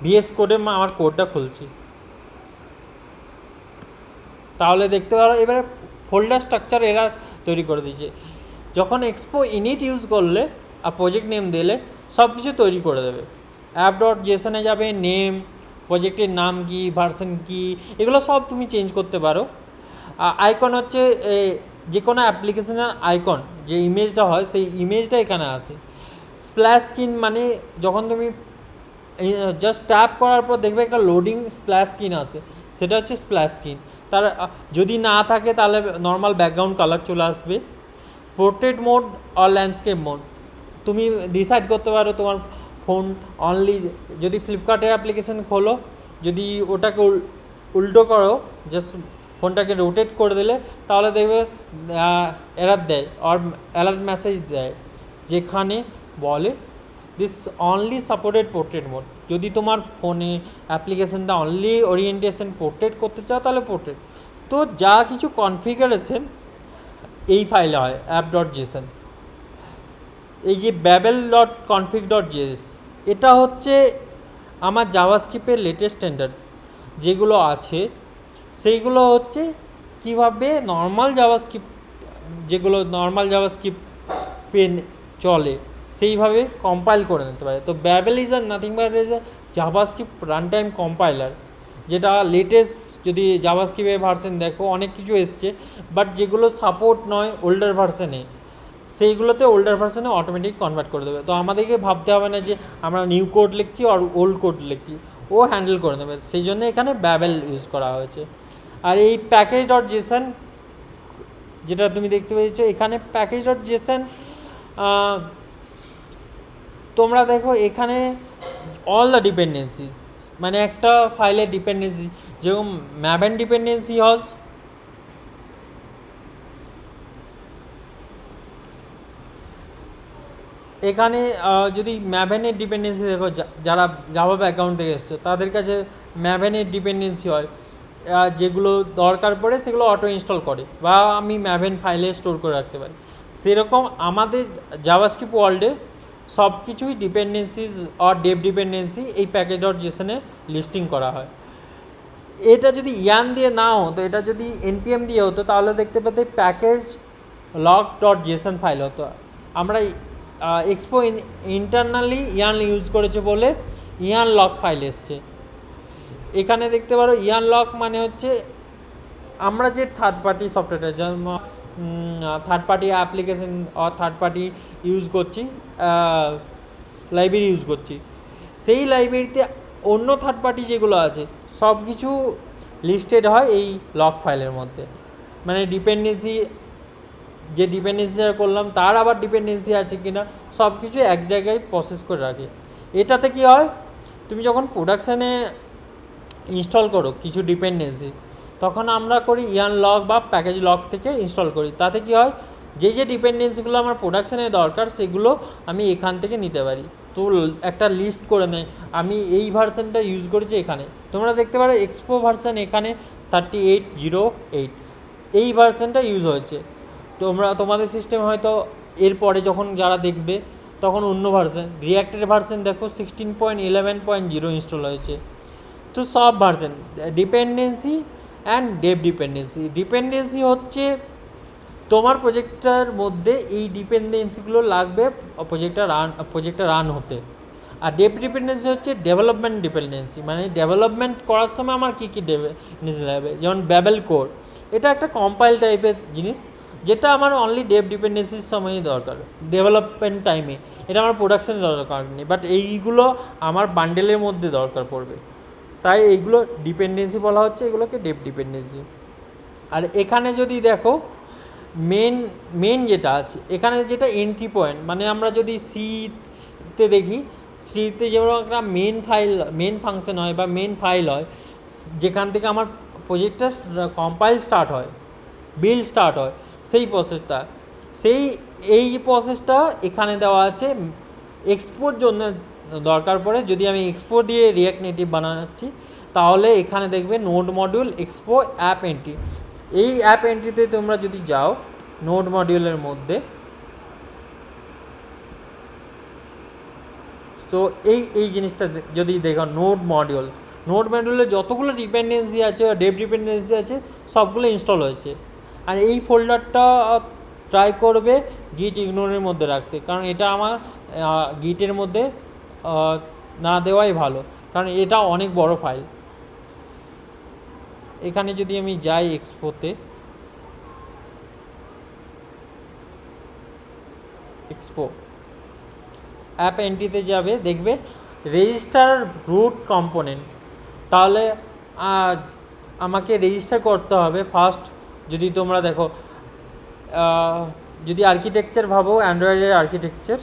ভিএস কোডে আমার কোডটা খুলছি, তাহলে দেখতে পারো এবারে ফোল্ডার স্ট্রাকচার এরা তৈরি করে দিয়েছে। যখন এক্সপো ইনিট ইউজ করলে আর প্রজেক্ট নেম দিলে সব কিছু তৈরি করে দেবে। অ্যাপ ডট জেসনে যাবে, নেম, প্রজেক্টের নাম কি, ভার্সন কি, এগুলো সব তুমি চেঞ্জ করতে পারো। আইকন হচ্ছে যে কোনো অ্যাপ্লিকেশনের আইকন, যে ইমেজটা হয় সেই ইমেজটা এখানে আসে। স্প্ল্যাশ স্ক্রিন মানে যখন তুমি জাস্ট ট্যাপ করার পর দেখবে একটা লোডিং স্প্ল্যাশ স্ক্রিন আছে, সেটা হচ্ছে স্প্ল্যাশ স্ক্রিন। তার যদি না থাকে তাহলে নর্মাল ব্যাকগ্রাউন্ড কালার চলে আসবে। পোর্ট্রেট মোড আর ল্যান্ডস্কেপ মোড তুমি ডিসাইড করতে পারো তোমার ফোন অনলি। যদি ফ্লিপকার্টের অ্যাপ্লিকেশান খোলো, যদি ওটাকে উল্টো করো, জাস্ট ফোনটাকে রোটেট করে দিলে তাহলে দেখবে এরার দেয় আর অ্যালার্ট মেসেজ দেয়, যেখানে বলে this only supported portrait mode. যদি তোমার ফোনে অ্যাপ্লিকেশনটা অনলি ওরিয়েন্টেশন পোর্ট্রেট করতে চাও তাহলে পোর্ট্রেট। তো যা কিছু কনফিগারেশন এই ফাইলে হয় অ্যাপ ডট জেসন। এই যে ব্যাবেল ডট কনফিগ ডট জেএস, এটা হচ্ছে আমার জাভাস্ক্রিপ্টের লেটেস্ট স্ট্যান্ডার্ড যেগুলো আছে, সেইগুলো হচ্ছে কীভাবে নর্মাল জাভাস্ক্রিপ্ট, যেগুলো নর্মাল জাভাস্ক্রিপ্ট পেন চলে সেইভাবে কম্পাইল করে নিতে পারে। তো ব্যাবেল ইজ আর nothing but is a JavaScript run time compiler, যেটা লেটেস্ট যদি জাভাস্ক্রিপ্টের ভার্সন দেখো অনেক কিছু এসছে, বাট যেগুলো সাপোর্ট নয় ওল্ডার ভার্সনে, সেইগুলোতে ওল্ডার ভার্সনে অটোমেটিক কনভার্ট করে দেবে। তো আমাদেরকে ভাবতে হবে না যে আমরা নিউ কোড লিখছি আর ওল্ড কোড লিখছি, ও হ্যান্ডেল করে নেবে। সেই জন্য এখানে ব্যাবেল ইউজ করা হয়েছে। আর এই প্যাকেজ ডট জেসন যেটা তুমি দেখতে পেয়েছো এখানে, প্যাকেজ ডট জেসন তোমরা দেখো এখানে অল দ্য ডিপেন্ডেন্সিস, মানে একটা ফাইলের ডিপেন্ডেন্সি, যেরকম ম্যাভেন ডিপেন্ডেন্সি হজ, এখানে যদি ম্যাভেনের ডিপেন্ডেন্সি দেখো, যারা জাভা ব্যাকগ্রাউন্ড থেকে এসছে তাদের কাছে ম্যাভেনের ডিপেন্ডেন্সি হয়, যেগুলো দরকার পড়ে সেগুলো অটো ইনস্টল করে বা আমি ম্যাভেন ফাইলে স্টোর করে রাখতে পারি। সেরকম আমাদের জাভাস্ক্রিপ্ট ওয়ার্ল্ডে সব কিছুই ডিপেন্ডেন্সিজ আর ডেপ ডিপেন্ডেন্সি এই প্যাকেজ ডট জেসনে লিস্টিং করা হয়। এটা যদি ইয়ান দিয়ে না হতো, এটা যদি এনপিএম দিয়ে হতো, তাহলে দেখতে পেতে package log dot Jason file হতো। আমরা এক্সপো ইন্টারনালি ইয়ান ইউজ করেছে বলে ইয়ান লগ ফাইল এসছে। এখানে দেখতে পারো ইয়ান লগ মানে হচ্ছে আমরা যে থার্ড পার্টি সফটওয়্যার, যেমন থার্ড পার্টি অ্যাপ্লিকেশন আর থার্ড পার্টি ইউজ করছি, লাইব্রেরি ইউজ করছি, সেই লাইব্রেরিতে অন্য থার্ড পার্টি যেগুলো আছে সব কিছু লিস্টেড হয় এই লগ ফাইলের মধ্যে। মানে ডিপেন্ডেন্সি, যে ডিপেন্ডেন্সিটা করলাম তার আবার ডিপেন্ডেন্সি আছে কি না, সব কিছু এক জায়গায় প্রসেস করে রাখে। এটাতে কি হয়, তুমি যখন প্রোডাকশানে ইনস্টল করো কিছু ডিপেন্ডেন্সি, তখন আমরা করি ইয়ান লগ বা প্যাকেজ লগ থেকে ইনস্টল করি। তাতে কি হয়, যে যে ডিপেন্ডেন্সিগুলো আমার প্রোডাকশানে দরকার সেগুলো আমি এখান থেকে নিতে পারি। তো একটা লিস্ট করে নেয়, আমি এই ভার্সানটা ইউজ করেছি এখানে। তোমরা দেখতে পারো এক্সপো ভার্সান এখানে 3808 এই ভার্সানটা ইউজ হয়েছে। তোমাদের সিস্টেম হয়তো এরপরে যখন যারা দেখবে তখন অন্য ভার্সান, রিয়াক্টের ভার্সান দেখো 16.11.0 ইনস্টল হয়েছে। তো সব version dependency and dep dependency, dependency হচ্ছে তোমার প্রজেক্টটার মধ্যে এই ডিপেন্ডেন্সিগুলো লাগবে প্রজেক্টটা রান হতে। আর ডেপ ডিপেন্ডেন্সি হচ্ছে ডেভেলপমেন্ট ডিপেন্ডেন্সি, মানে ডেভেলপমেন্ট করার সময় আমার কী কী ডিপেন্ডেন্সি লাগবে। যেমন ব্যাবেল কোর, এটা একটা কম্পাইল টাইপের জিনিস, যেটা আমার অনলি ডেপ ডিপেন্ডেন্সির সময়ই দরকার, ডেভেলপমেন্ট টাইমে। এটা আমার প্রোডাকশানে দরকার নেই, বাট এইগুলো আমার বান্ডেলের মধ্যে দরকার পড়বে, তাই এইগুলো ডিপেন্ডেন্সি বলা হচ্ছে, এগুলোকে ডেপ ডিপেন্ডেন্সি। আর এখানে যদি দেখো মেন যেটা আছে এখানে, যেটা এন্ট্রি পয়েন্ট, মানে আমরা যদি সিতে দেখি, সিতে যেমন একটা মেন ফাংশন হয় বা মেন ফাইল হয়, যেখান থেকে আমার প্রজেক্টটা কম্পাইল স্টার্ট হয়, বিল্ড স্টার্ট হয়, সেই প্রসেসটা, এই প্রসেসটা এখানে দেওয়া আছে। এক্সপোর্ট জন্য দরকার পড়ে, যদি আমি এক্সপো দিয়ে রিয়াক্ট নেটিভ বানাচ্ছি তাহলে এখানে দেখবে node module expo app entry. এই অ্যাপ এন্ট্রিতে তোমরা যদি যাও নোড মডিউলের মধ্যে, তো এই জিনিসটা যদি দেখো নোড মডিউলে যতগুলো ডিপেন্ডেন্সি আছে বা ডেপ ডিপেন্ডেন্সি আছে সবগুলো ইনস্টল হয়েছে। আর এই ফোল্ডারটা ট্রাই করবে গিট ইগনোরের মধ্যে রাখতে, কারণ এটা আমার গিটের মধ্যে না দেওয়াই ভালো, কারণ এটা অনেক বড় ফাইল। এখানে যদি আমি যাই এক্সপো অ্যাপ এন্ট্রিতে যাবে, দেখবে রেজিস্টার রুট কম্পোনেন্ট, তাহলে আমাকে রেজিস্টার করতে হবে ফার্স্ট। যদি তোমরা দেখো, যদি আর্কিটেকচার ভাবো, অ্যান্ড্রয়েডের আর্কিটেকচার,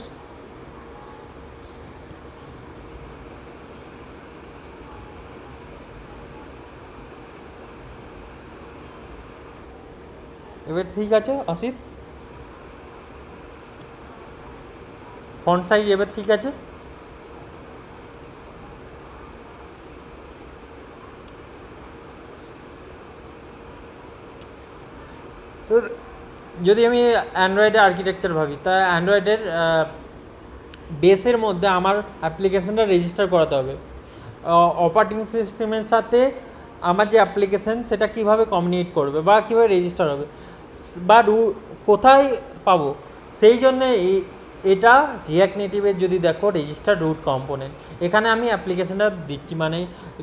এবার ঠিক আছে অসিত, ফন্ট সাইজ এবার ঠিক আছে। তো যদি আমি অ্যান্ড্রয়েডের আর্কিটেকচার ভাবি, তা অ্যান্ড্রয়েডের বেসের মধ্যে আমার অ্যাপ্লিকেশনটা রেজিস্টার করাতে হবে। অপারেটিং সিস্টেমের সাথে আমার যে অ্যাপ্লিকেশন সেটা কিভাবে কমিউনিকেট করবে বা কীভাবে রেজিস্টার হবে বা কোথায় পাবো, সেই জন্যে এটা রিঅ্যাক্ট নেটিভের যদি দেখো রেজিস্টার রুট কম্পোনেন্ট, এখানে আমি অ্যাপ্লিকেশনটা দিচ্ছি। মানে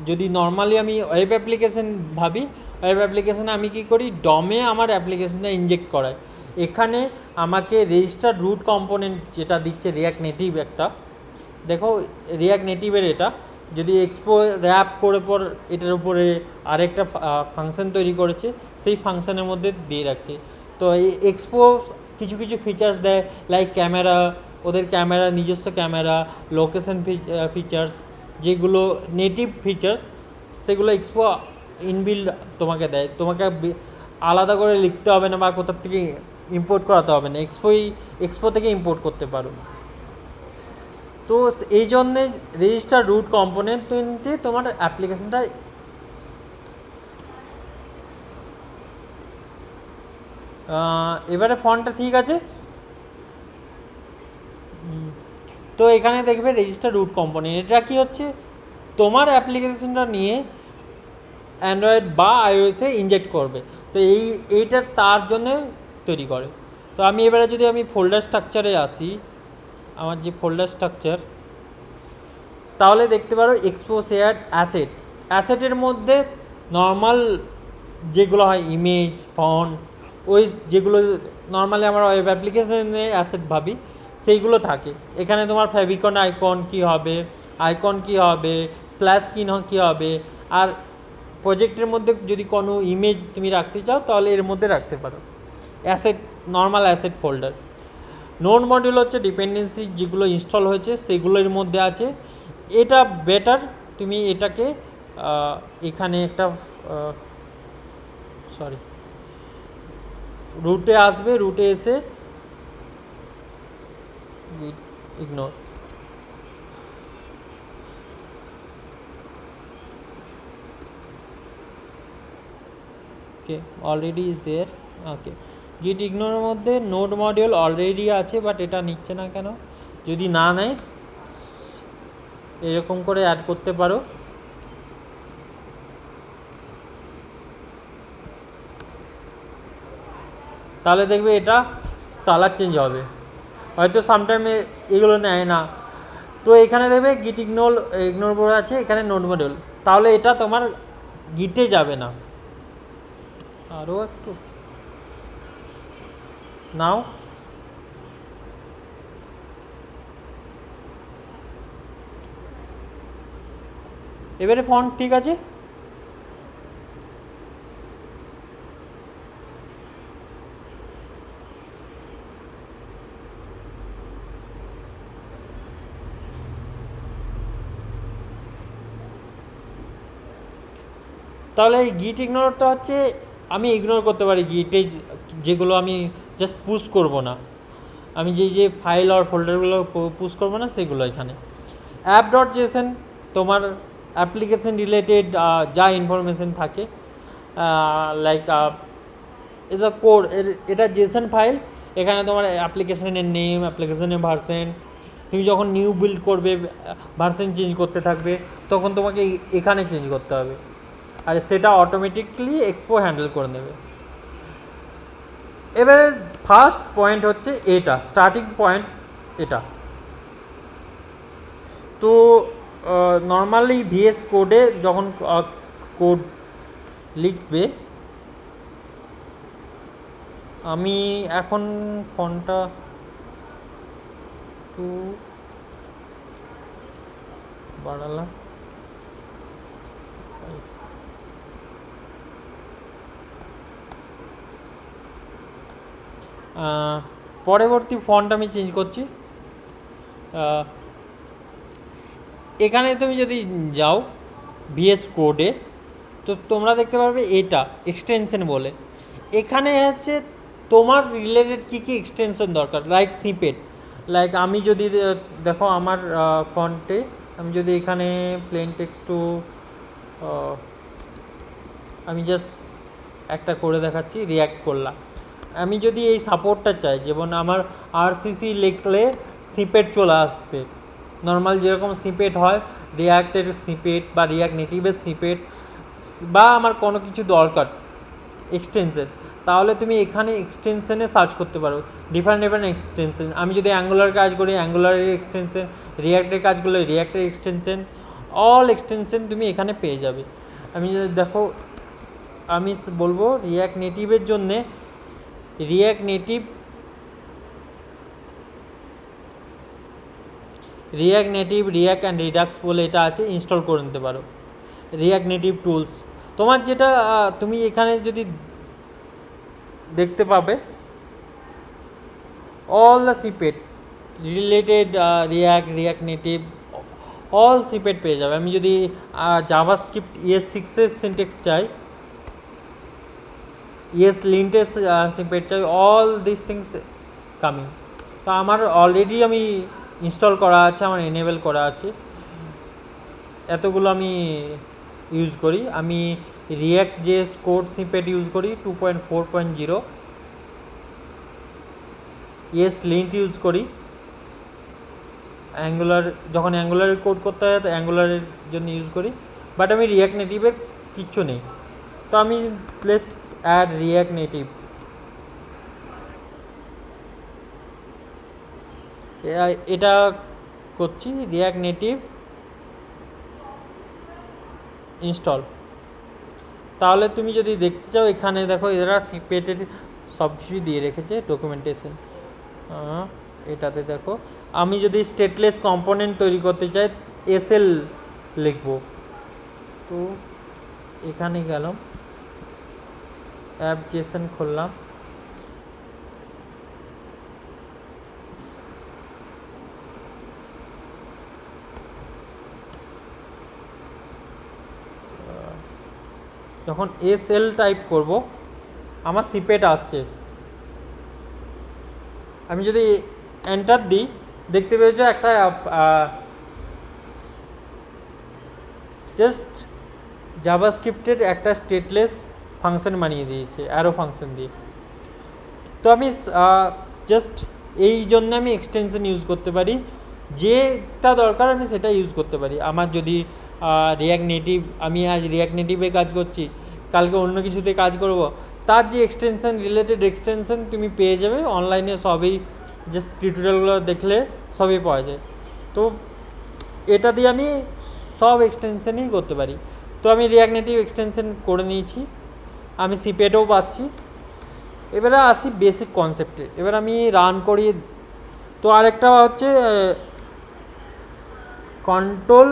যদি নর্মালি আমি ওয়েব অ্যাপ্লিকেশন ভাবি, ওয়েব অ্যাপ্লিকেশনে আমি কী করি, ডমে আমার অ্যাপ্লিকেশনটা ইনজেক্ট করাই, এখানে আমাকে রেজিস্টার রুট কম্পোনেন্ট যেটা দিচ্ছে রিঅ্যাক্ট নেটিভ একটা, দেখো রিঅ্যাক্ট নেটিভের এটা যদি এক্সপো র্যাপ করে পর এটার উপরে আরেকটা ফাংশন তৈরি করেছে, সেই ফাংশনের মধ্যে দিয়ে রাখছে। তো এই এক্সপো কিছু কিছু ফিচার্স দেয়, লাইক ক্যামেরা, ওদের ক্যামেরা নিজস্ব ক্যামেরা, লোকেশন ফিচার্স, যেগুলো নেটিভ ফিচার্স সেগুলো এক্সপো ইনবিল্ড তোমাকে দেয়, তোমাকে আলাদা করে লিখতে হবে না বা কোথার থেকে ইম্পোর্ট করাতে হবে না, এক্সপো থেকে ইম্পোর্ট করতে পারো। তো এই জন্যে রেজিস্টার রুট কম্পোনেন্ট দিয়ে তোমার অ্যাপ্লিকেশনটা এবারে ফন্টটা ঠিক আছে। তো এখানে দেখবে রেজিস্টার রুট কম্পোনেন্ট, এটা কি হচ্ছে, তোমার অ্যাপ্লিকেশনটা নিয়ে অ্যান্ড্রয়েড বা আইওএসে ইনজেক্ট করবে। তো এইটার তার জন্যে তৈরি করে। তো আমি এবারে যদি আমি ফোল্ডার স্ট্রাকচারে আসি, আমার যে ফোল্ডার স্ট্রাকচার, তাহলে দেখতে পারো এক্সপো শেয়ার অ্যাসেটের মধ্যে নর্মাল যেগুলো হয় ইমেজ, ফন্ট, ওই যেগুলো নর্মালি আমরা ওয়েব অ্যাপ্লিকেশনে অ্যাসেট ভাবি সেইগুলো থাকে। এখানে তোমার ফেভিকন আইকন কী হবে, স্প্ল্যাশ স্ক্রিন কী হবে, আর প্রজেক্টের মধ্যে যদি কোনো ইমেজ তুমি রাখতে চাও তাহলে এর মধ্যে রাখতে পারো। Normal asset folder. Node module হচ্ছে ডিপেন্ডেন্সি যেগুলো ইনস্টল হয়েছে সেগুলোর মধ্যে আছে। এটা বেটার, তুমি এটাকে এখানে একটা রুটে আসবে, রুটে এসে ignore, okay already is there. ওকে, গিট ইগনোরের মধ্যে নোড মডিউল অলরেডি আছে, বাট এটা নিচ্ছে না কেন? যদি না নেয় এরকম করে অ্যাড করতে পারো। তাহলে দেখবে এটা কালার চেঞ্জ হবে, হয়তো সামটাইমে এগুলো নেয় না। তো এখানে দেখবে গিট ইগনোর বলে আছে, এখানে নোড মডিউল, তাহলে এটা তোমার গিটে যাবে না। আরও একটু নাও, এবারে ফন্ট ঠিক আছে। তাহলে এই গিট ইগনোরটা হচ্ছে আমি ইগনোর করতে পারি গিটে যেগুলো আমি জাস্ট পুশ করব না, আমি যে ফাইল আর ফোল্ডারগুলো পুশ করবো না সেগুলো। এখানে app.json তোমার অ্যাপ্লিকেশন রিলেটেড যা ইনফরমেশন থাকে, লাইক এজ আ কোড, এটা জেসন ফাইল। এখানে তোমার অ্যাপ্লিকেশনের নেম, অ্যাপ্লিকেশনের ভার্সন, তুমি যখন নিউ বিল্ড করবে ভার্সন চেঞ্জ করতে থাকবে তখন তোমাকে এখানে চেঞ্জ করতে হবে, আর সেটা অটোমেটিকলি এক্সপো হ্যান্ডেল করে নেবে। এবারে ফার্স্ট পয়েন্ট হচ্ছে এটা, স্টার্টিং পয়েন্ট এটা। তো নর্মালি ভিএস কোডে যখন কোড লিখবে, আমি এখন ফন্টটা একটু বাড়ালাম, পরবর্তী ফন্ট আমি চেঞ্জ করছি। এখানে তুমি যদি যাও ভিএস কোডে, তো তোমরা দেখতে পারবে এটা এক্সটেনশন বলে, এখানে হচ্ছে তোমার রিলেটেড কী কী এক্সটেনশন দরকার, লাইক সিপেট। লাইক আমি যদি দেখো আমার ফন্টে আমি যদি এখানে প্লেন টেক্সট টু, আমি জাস্ট একটা করে দেখাচ্ছি, রিঅ্যাক্ট করলাম, আমি যদি এই সাপোর্টটা চাই, যেমন আমার আরসিসি লিখলে সিপেট চলে আসবে, নর্মাল যেরকম সিপেট হয়, রিয়াক্টের সিপেট বা রিয়াক্ট নেটিভের সিপেট, বা আমার কোনো কিছু দরকার এক্সটেনশন, তাহলে তুমি এখানে এক্সটেনশনে সার্চ করতে পারো, ডিফারেন্ট ডিফারেন্ট এক্সটেনশন। আমি যদি অ্যাঙ্গুলার কাজ করি অ্যাঙ্গুলারের এক্সটেনশন, রিয়াক্টের কাজ করলে রিয়াক্টের এক্সটেনশন, অল এক্সটেনশন তুমি এখানে পেয়ে যাবে। আমি যদি দেখো, আমি বলবো রিয়াক্ট নেটিভের জন্যে react native react and Redux বলে এটা আছে, ইনস্টল করে নিতে পারো। রিয়াক্ট নেটিভ টুলস তোমার যেটা তুমি এখানে যদি দেখতে পাবে all the সিপেট related react native all সিপেট পেয়ে যাবে। আমি যদি জাভাস্ক্রিপ্ট ES6 সিনট্যাক্স চাই, লিন্টের সিপেট চাই, অল দিস থিংস কামিং। তো আমার অলরেডি আমি ইনস্টল করা আছে, আমার এনেবল করা আছে, এতগুলো আমি ইউজ করি। আমি রিয়াক্ট জেএস কোড সিপেট ইউজ করি 2.4.0, লিন্ট ইউজ করি, অ্যাঙ্গুলার যখন অ্যাঙ্গুলারের কোড করতে হয় তো অ্যাঙ্গুলারের জন্য ইউজ করি, বাট আমি রিয়াক্ট নেটিভের কিচ্ছু নেই। তো আমি প্লেস অ্যাড রিয়াক্ট নেটিভ, এটা করছি, রিয়াক্ট নেটিভ ইনস্টল। তাহলে তুমি যদি দেখতে চাও এখানে দেখো এরা সিপেটের সব কিছুই দিয়ে রেখেছে ডকুমেন্টেশন। এটাতে দেখো আমি যদি স্টেটলেস কম্পোনেন্ট তৈরি করতে চাই SL লিখব, তো এখানে গেলাম, অ্যাপ জেসন খুললাম, যখন SL টাইপ করব আমার সিপেট আসছে। আমি যদি এন্টার দিই দেখতে পেয়েছো একটা জাস্ট জাভাস্ক্রিপ্টের একটা স্টেটলেস ফাংশন বানিয়ে দিয়েছে অ্যারো ফাংশন দিয়ে। তো আমি জাস্ট এই জন্য আমি এক্সটেনশন ইউজ করতে পারি, যেটা দরকার আমি সেটা ইউজ করতে পারি। আমার যদি রিয়াক্ট নেটিভ, আমি আজ রিয়াক্ট নেটিভে কাজ করছি, কালকে অন্য কিছুতে কাজ করব, তার যে এক্সটেনশন রিলেটেড এক্সটেনশন তুমি পেয়ে যাবে অনলাইনে, সবই জাস্ট টিউটোরিয়ালগুলো দেখলে সবই পাওয়া যায়। তো এটা দিয়ে আমি সব এক্সটেনশনই করতে পারি। তো আমি রিয়াক্ট নেটিভ এক্সটেনশন করে নিয়েছি, আমি সিপেটেও পাচ্ছি। এবারে আসি বেসিক কনসেপ্টে, এবার আমি রান করি। তো আরেকটা হচ্ছে কন্ট্রোল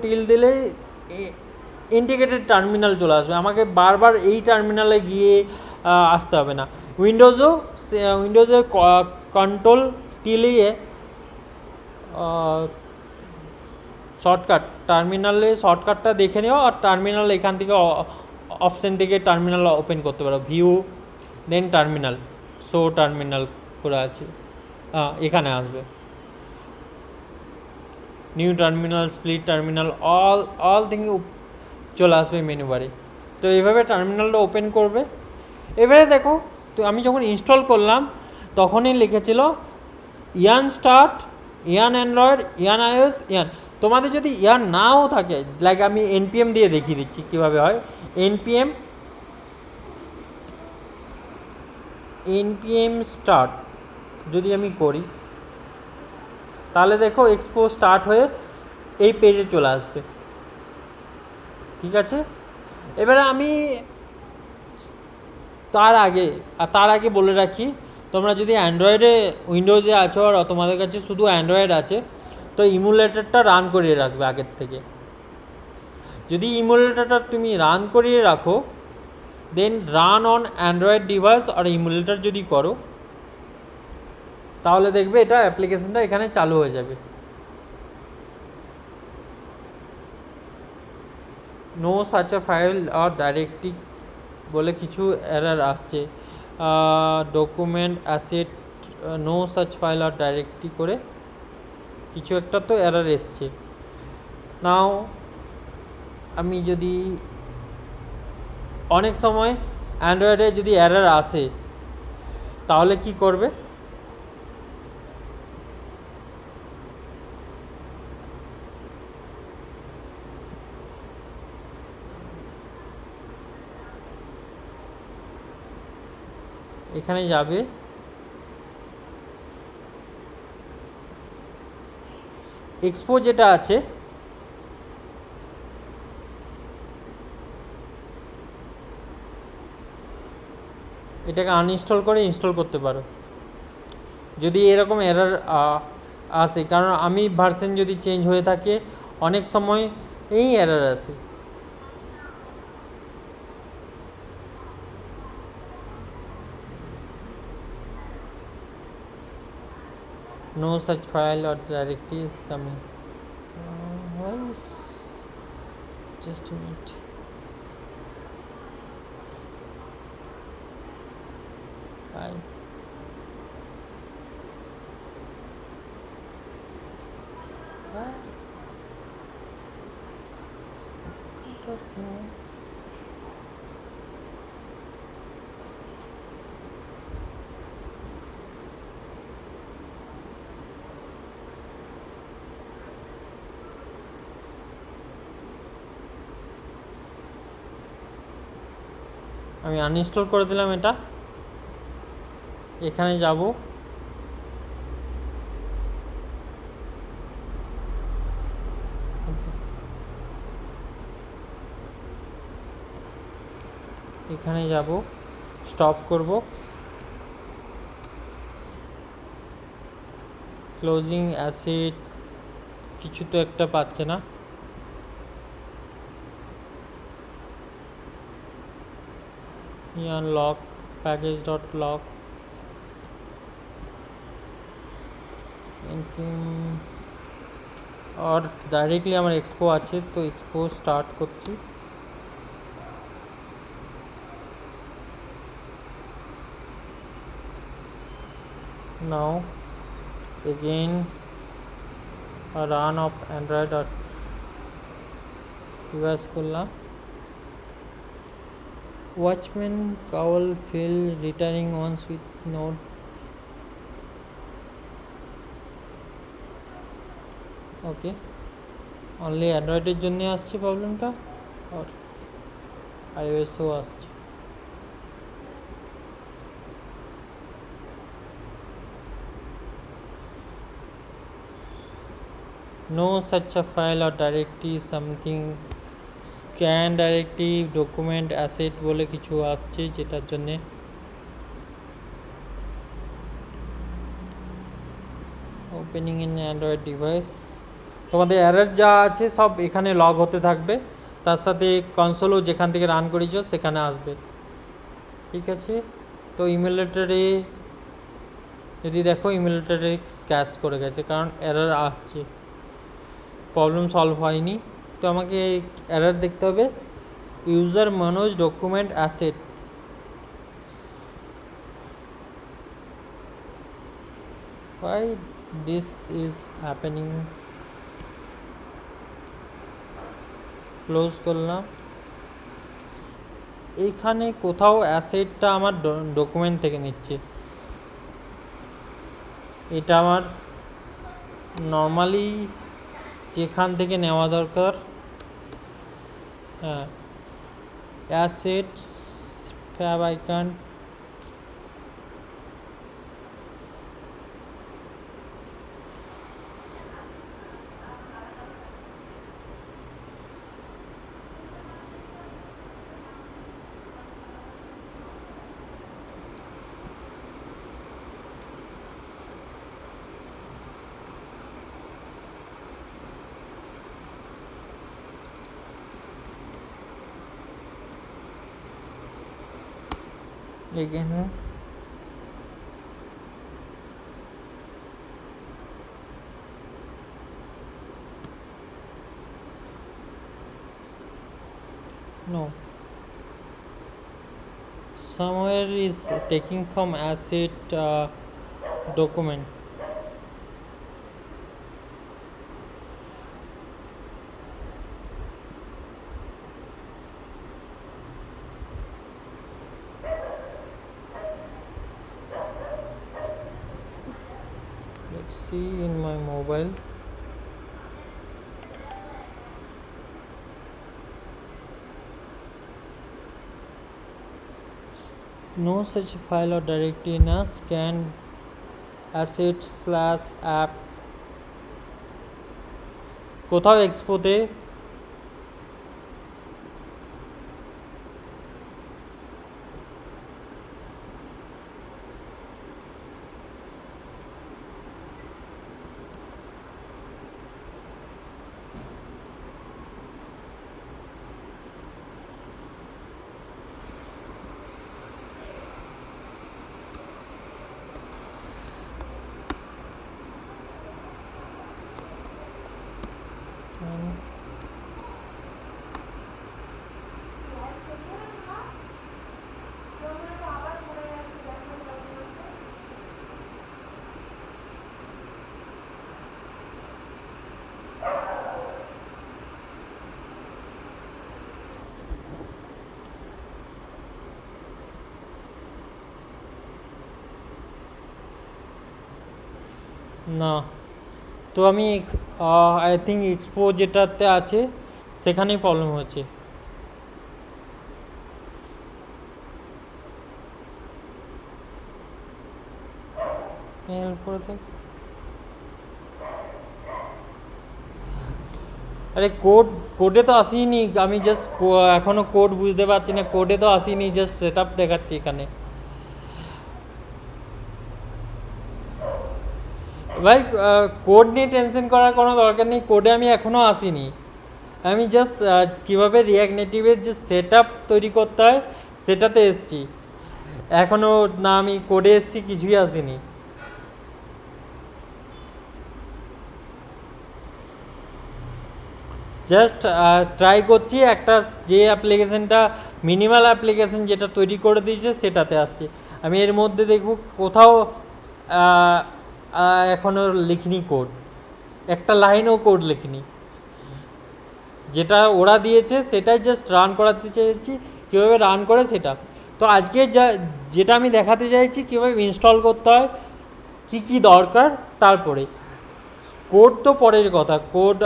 টিল দিলে ইন্টিগ্রেটেড টার্মিনাল চলে আসবে, আমাকে বারবার এই টার্মিনালে গিয়ে আসতে হবে না। উইন্ডোজে কন্ট্রোল টিলিয়ে শর্টকাট, টার্মিনালে শর্টকাটটা দেখে নিও, আর টার্মিনাল এখান থেকে অপশান থেকে টার্মিনাল ওপেন করতে পারো, ভিউ দেন টার্মিনাল, শো টার্মিনাল করে আছে, এখানে আসবে new terminal, split terminal, all thing চলে আসবে মেনু বারে। তো এইভাবে টার্মিনালটা ওপেন করবে। এবারে দেখো, তো আমি যখন ইনস্টল করলাম তখনই লিখেছিল ইয়ান start, in Android, Ian iOS, ইয়ান। তোমাদের যদি ইয়ান নাও থাকে, লাইক আমি npm দিয়ে দেখিয়ে দিচ্ছি কীভাবে হয়। npm স্টার্ট যদি আমি করি, তাহলে দেখো এক্সপো স্টার্ট হয়ে এই পেজে চলে আসবে, ঠিক আছে। এবারে আমি তার আগে বলে রাখি, তোমরা যদি অ্যান্ড্রয়েডে উইন্ডোজে আছো আর তোমাদের কাছে শুধু অ্যান্ড্রয়েড আছে, তো ইমুলেটরটা রান করিয়ে রাখবে আগের থেকে। যদি ইমুলেটরটা তুমি রান করিয়ে রাখো, then run on Android device আর ইমুলেটর যদি করো, তাহলে দেখবে এটা অ্যাপ্লিকেশনটা এখানে চালু হয়ে যাবে। No such a file or directory বলে কিছু এরর আসছে, document asset no such file or directory করে কিছু একটা তো এরর এসছে। নাও আমি যদি অনেক সময় অ্যান্ড্রয়েডে যদি এরর আসে তাহলে কি করবে? এখানে যাবে, এক্সপো যেটা আছে এটাকে আনইনস্টল করে ইনস্টল করতে পারো যদি এরকম এরর আসে, কারণ আমি ভার্সন যদি চেঞ্জ হয়ে থাকে অনেক সময় এই এরর আসে। No such file or directory is coming. Why is just a minute. Bye. আমি আনইনস্টল করে দিলাম এটা। এখানে যাব, এখানে যাব, স্টপ করব, ক্লোজিং অ্যাসিড কিছু তো একটা পাচ্ছে না। লক প্যাকেজ ডট লক আর ডাইরেক্টলি আমার এক্সপো আছে, তো এক্সপো স্টার্ট করছি। নাও again a run of Android or US করলাম। Watchman cowl fill returning once with node okay, only অ্যান্ড্রয়েডের জন্য আসছে প্রবলেমটা, আর আইওএসও আসছে। No such a file or directory something scan directory document asset বলে কিছু আসছে, যেটার জন্যে ওপেনিং ইন অ্যান্ড্রয়েড ডিভাইস। তোমাদের এরর যা আছে সব এখানে লগ হতে থাকবে, তার সাথে কনসোলও যেখান থেকে রান করেছ সেখানে আসবে। ঠিক আছে, তো ইমুলেটরে যদি দেখো ইমুলেটরে স্ক্র্যাচ করে গেছে, কারণ এরর আসছে, প্রবলেম সলভ হয়নি। তো আমাকে এরর দেখতে হবে, user manage document asset. why this is happening? Close করলাম। এইখানে কোথাও অ্যাসেটটা আমার ডকুমেন্ট থেকে নিচ্ছে, এটা আমার নর্মালি যেখান থেকে নেওয়া দরকার, হ্যাঁ অ্যাসেটস ফ্যাব আইকন, এখানে no, somewhere is taking from asset document. see in my mobile. No such file or directory in a scan asset/app কোথাও এক্সপোতে না, তো আমি আই থিঙ্ক এক্সপো যেটাতে আছে সেখানেই প্রবলেম হচ্ছে। হেল্প করে দেখ। আরে কোডে তো আসিনি, আমি জাস্ট এখনো কোড বুঝতে পারছি না, কোডে তো আসিনি, জাস্ট সেট আপ দেখাচ্ছি এখানে। ভাই কোড নিয়ে টেনশন করার কোনো দরকার নেই, কোডে আমি এখনও আসিনি। আমি জাস্ট কীভাবে রিয়াক্ট নেটিভের যে সেট আপ তৈরি করতে হয় সেটাতে এসছি, এখনও না আমি কোডে এসছি, কিছুই আসিনি। জাস্ট ট্রাই করছি একটা যে অ্যাপ্লিকেশানটা মিনিমাল অ্যাপ্লিকেশান যেটা তৈরি করে দিয়েছে সেটাতে আসছে। আমি এর মধ্যে দেখব কোথাও এখনও লিখিনি কোড, একটা লাইনও কোড লিখিনি, যেটা ওরা দিয়েছে সেটাই জাস্ট রান করাতে চাইছি, কীভাবে রান করে সেটা। তো আজকে যেটা আমি দেখাতে চাইছি কীভাবে ইনস্টল করতে হয়, কি কি দরকার, তারপরে কোড তো পরের কথা। কোড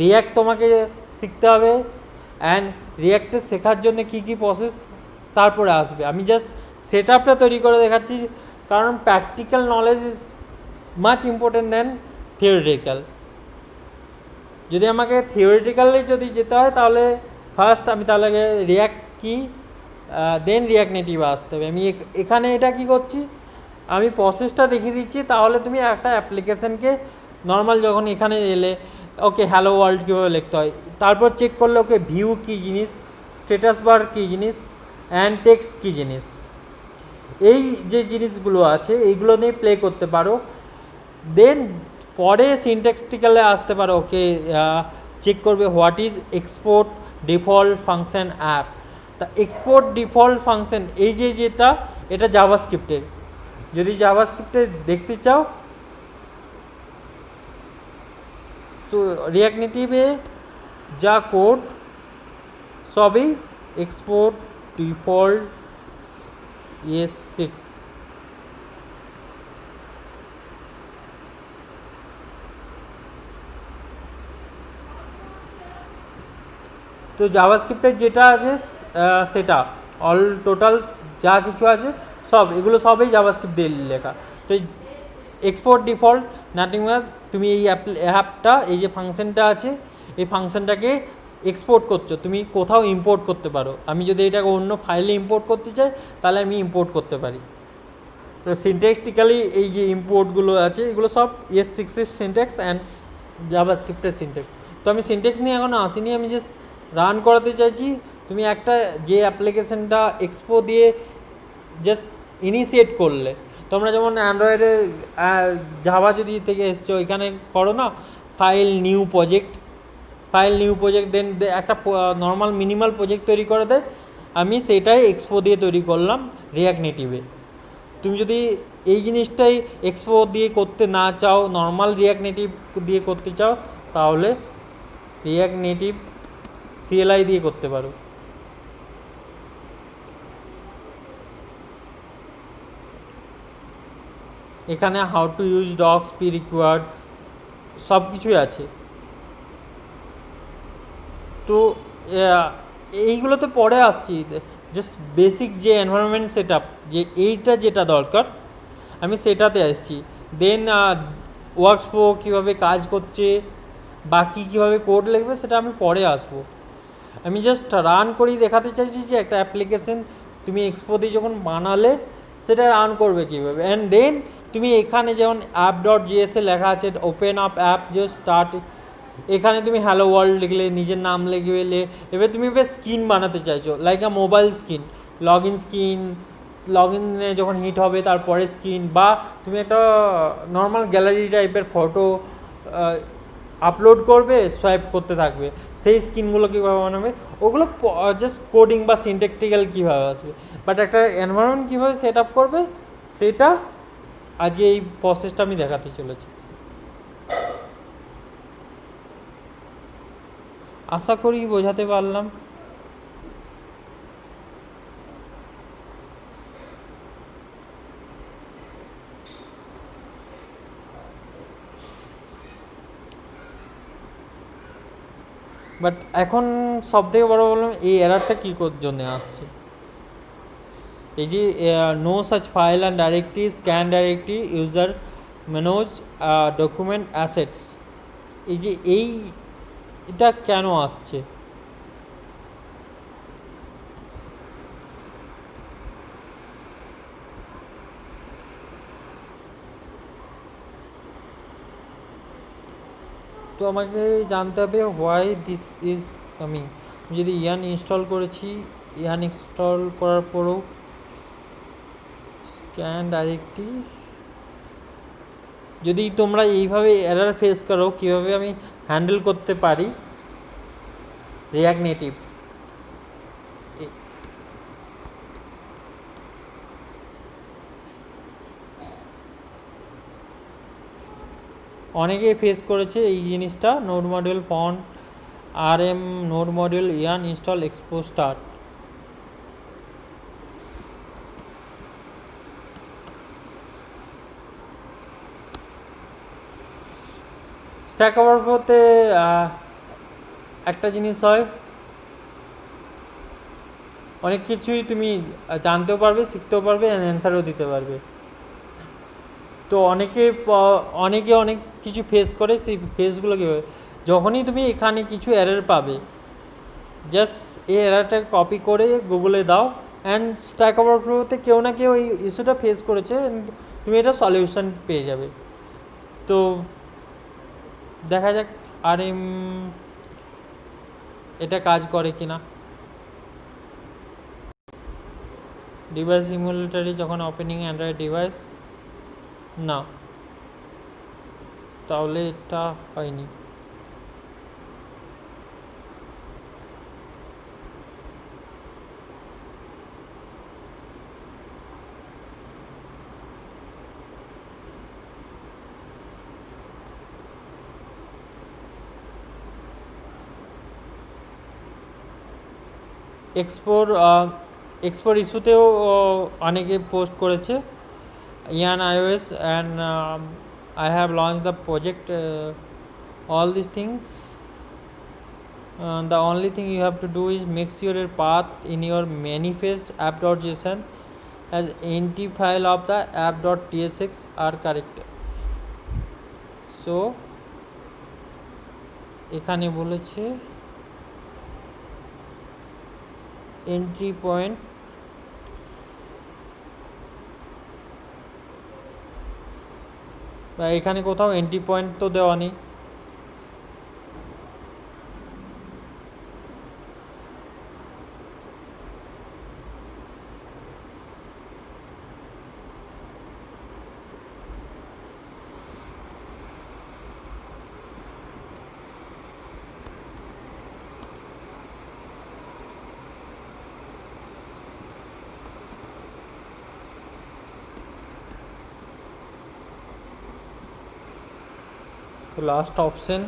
রিয়াক্ট তোমাকে শিখতে হবে, অ্যান্ড রিয়াক্টে শেখার জন্য কি কি প্রসেস তারপরে আসবে। আমি জাস্ট সেট আপটা তৈরি করে দেখাচ্ছি, কারণ practical knowledge is much important than theoretical. যদি আমাকে থিওরিটিক্যালি যদি যেতে হয় তাহলে ফার্স্ট আমি তাহলে রিয়াক্ট কি দেন রিয়াক্ট নেটিভ আসতে হবে। আমি এখানে এটা কি করছি, আমি প্রসেসটা দেখিয়ে দিচ্ছি, তাহলে তুমি একটা অ্যাপ্লিকেশানকে নর্মাল যখন এখানে এলে ওকে হ্যালো ওয়ার্ল্ড কীভাবে লিখতে হয়, তারপর চেক করলে ওকে ভিউ কী জিনিস, স্ট্যাটাস বার কী জিনিস, অ্যান্ড টেক্সট কী জিনিস, এই যে জিনিসগুলো আছে এইগুলো নিয়ে প্লে করতে পারো। দেন পরে সিনট্যাক্সটিক্যালে আসতে পারো, ওকে চেক করবে what is export default function app. তা এক্সপোর্ট ডিফল্ট ফাংশন এই যে যেটা, এটা জাভাস্ক্রিপ্টের। যদি জাভাস্ক্রিপ্টে দেখতে চাও তো রিয়াক্ট নেটিভে যা কোড সবই এক্সপোর্ট ডিফল্ট ES6। তো জাভাস্ক্রিপ্টের যেটা আছে সেটা অল টোটাল যা কিছু আছে সব এগুলো সবই জাভাস্ক্রিপ্ট দিয়ে লেখা। তো এক্সপোর্ট ডিফল্ট নাথিং মাস, তুমি এই অ্যাপটা এই যে ফাংশনটা আছে এই ফাংশনটাকে এক্সপোর্ট করছো, তুমি কোথাও ইম্পোর্ট করতে পারো। আমি যদি এটাকে অন্য ফাইলে ইম্পোর্ট করতে চাই তাহলে আমি ইম্পোর্ট করতে পারি। তো সিনট্যাক্সটিক্যালি এই যে ইম্পোর্টগুলো আছে এগুলো সব ES6-এর সিনট্যাক্স অ্যান্ড জাভাস্ক্রিপ্টের সিনট্যাক্স। তো আমি সিনট্যাক্স নিয়ে এখনও আসিনি, আমি জাস্ট রান করাতে চাইছি। তুমি একটা যে অ্যাপ্লিকেশানটা এক্সপো দিয়ে জাস্ট ইনিশিয়েট করলে, তোমরা যেমন অ্যান্ড্রয়েডে জাভা যদি থেকে এসছো এখানে করো না ফাইল নিউ প্রজেক্ট দেন একটা নর্মাল মিনিমাল প্রজেক্ট তৈরি করে দেয়, আমি সেটাই এক্সপো দিয়ে তৈরি করলাম রিয়াক্ট নেটিভে। তুমি যদি এই জিনিসটাই এক্সপো দিয়ে করতে না চাও, নর্মাল রিয়াক্ট নেটিভ দিয়ে করতে চাও, তাহলে রিয়াক্ট নেটিভ CLI দিয়ে করতে পারো। এখানে how to use dogs P required সব কিছুই আছে। তো এইগুলো তো পরে আসছি, জাস্ট বেসিক যে এনভায়রনমেন্ট সেট আপ, যে এইটা যেটা দরকার আমি সেটাতে আসছি। দেন ওয়ার্কফ্লো কীভাবে কাজ করছে, বাকি কীভাবে কোড লিখবে সেটা আমি পরে আসবো। আমি জাস্ট রান করেই দেখাতে চাইছি যে একটা অ্যাপ্লিকেশন তুমি এক্সপো দিয়ে যখন বানালে সেটা রান করবে কীভাবে। অ্যান্ড দেন তুমি এখানে যেমন অ্যাপ ডট জিএসে লেখা আছে open up app just start, এখানে তুমি হ্যালো ওয়ার্ল্ড লিখলে, নিজের নাম লিখলে, এবার তুমি এবার স্ক্রিন বানাতে চাইছো লাইক আ মোবাইল স্ক্রিন, স্ক্রিন, লগ ইনে যখন হিট হবে তারপরে স্ক্রিন, বা তুমি একটা নর্মাল গ্যালারি টাইপের ফটো আপলোড করবে, সোয়াইপ করতে থাকবে, সেই স্ক্রিনগুলো কীভাবে বানাবে, ওগুলো জাস্ট কোডিং বা সিনট্যাকটিক্যাল কীভাবে আসবে, বাট একটা এনভায়রনমেন্ট কীভাবে সেট আপ করবে সেটা আজকে এই প্রসেসটা আমি দেখাতে চলেছি। আশা করি বোঝাতে পারলাম। বাট এখন সব থেকে বড় বললাম এই এরারটা কী জন্য আসছে। এই যে no such file and directory, scan directory, user manage document assets, এই যে এটা কেন আসছে? তো আমাকে জানতে হবে হোয়াই দিস ইজ কামিং। যদি ইয়ান ইনস্টল করেছি, ইয়ান ইনস্টল করার পরেও স্ক্যান ডাইরেক্টরি, যদি তোমরা এইভাবে এরার ফেস করো কীভাবে আমি হ্যান্ডেল করতে পারি রিঅ্যাক্ট নেটিভ। অনেকেই ফেস করেছে এই জিনিসটা, node module font RM node module yarn install Expo start. Stack ওভারফ্লোতে একটা জিনিস হয়, অনেক কিছুই তুমি জানতেও পারবে, শিখতেও পারবে, অ্যান্সারও দিতে পারবে। তো অনেকে অনেক কিছু ফেস করে, সেই ফেসগুলো কীভাবে, যখনই তুমি এখানে কিছু এরর পাবে জাস্ট এই এররটা কপি করে গুগলে দাও, অ্যান্ড স্ট্যাক ওভারফ্লোতে কেউ না কেউ এই ইস্যুটা ফেস করেছে, তুমি এটা সলিউশন পেয়ে যাবে। তো দেখা যাক RM এটা কাজ করে কিনা। ডিভাইস ইমুলেটারি যখন ওপেনিং অ্যান্ড্রয়েড ডিভাইস, না তাহলে এটা হয়নি। এক্সপোর ইস্যুতেও অনেকে পোস্ট করেছে, ইয়ান iOS and I have launched the project, all these things. The only thing you have to do is make sure your path in your manifest app.json as entity file of the app.tsx are correct. So এখানে বলেছে entry point, বা এখানে কোথাও entry point তো দেওয়া নেই। तो last option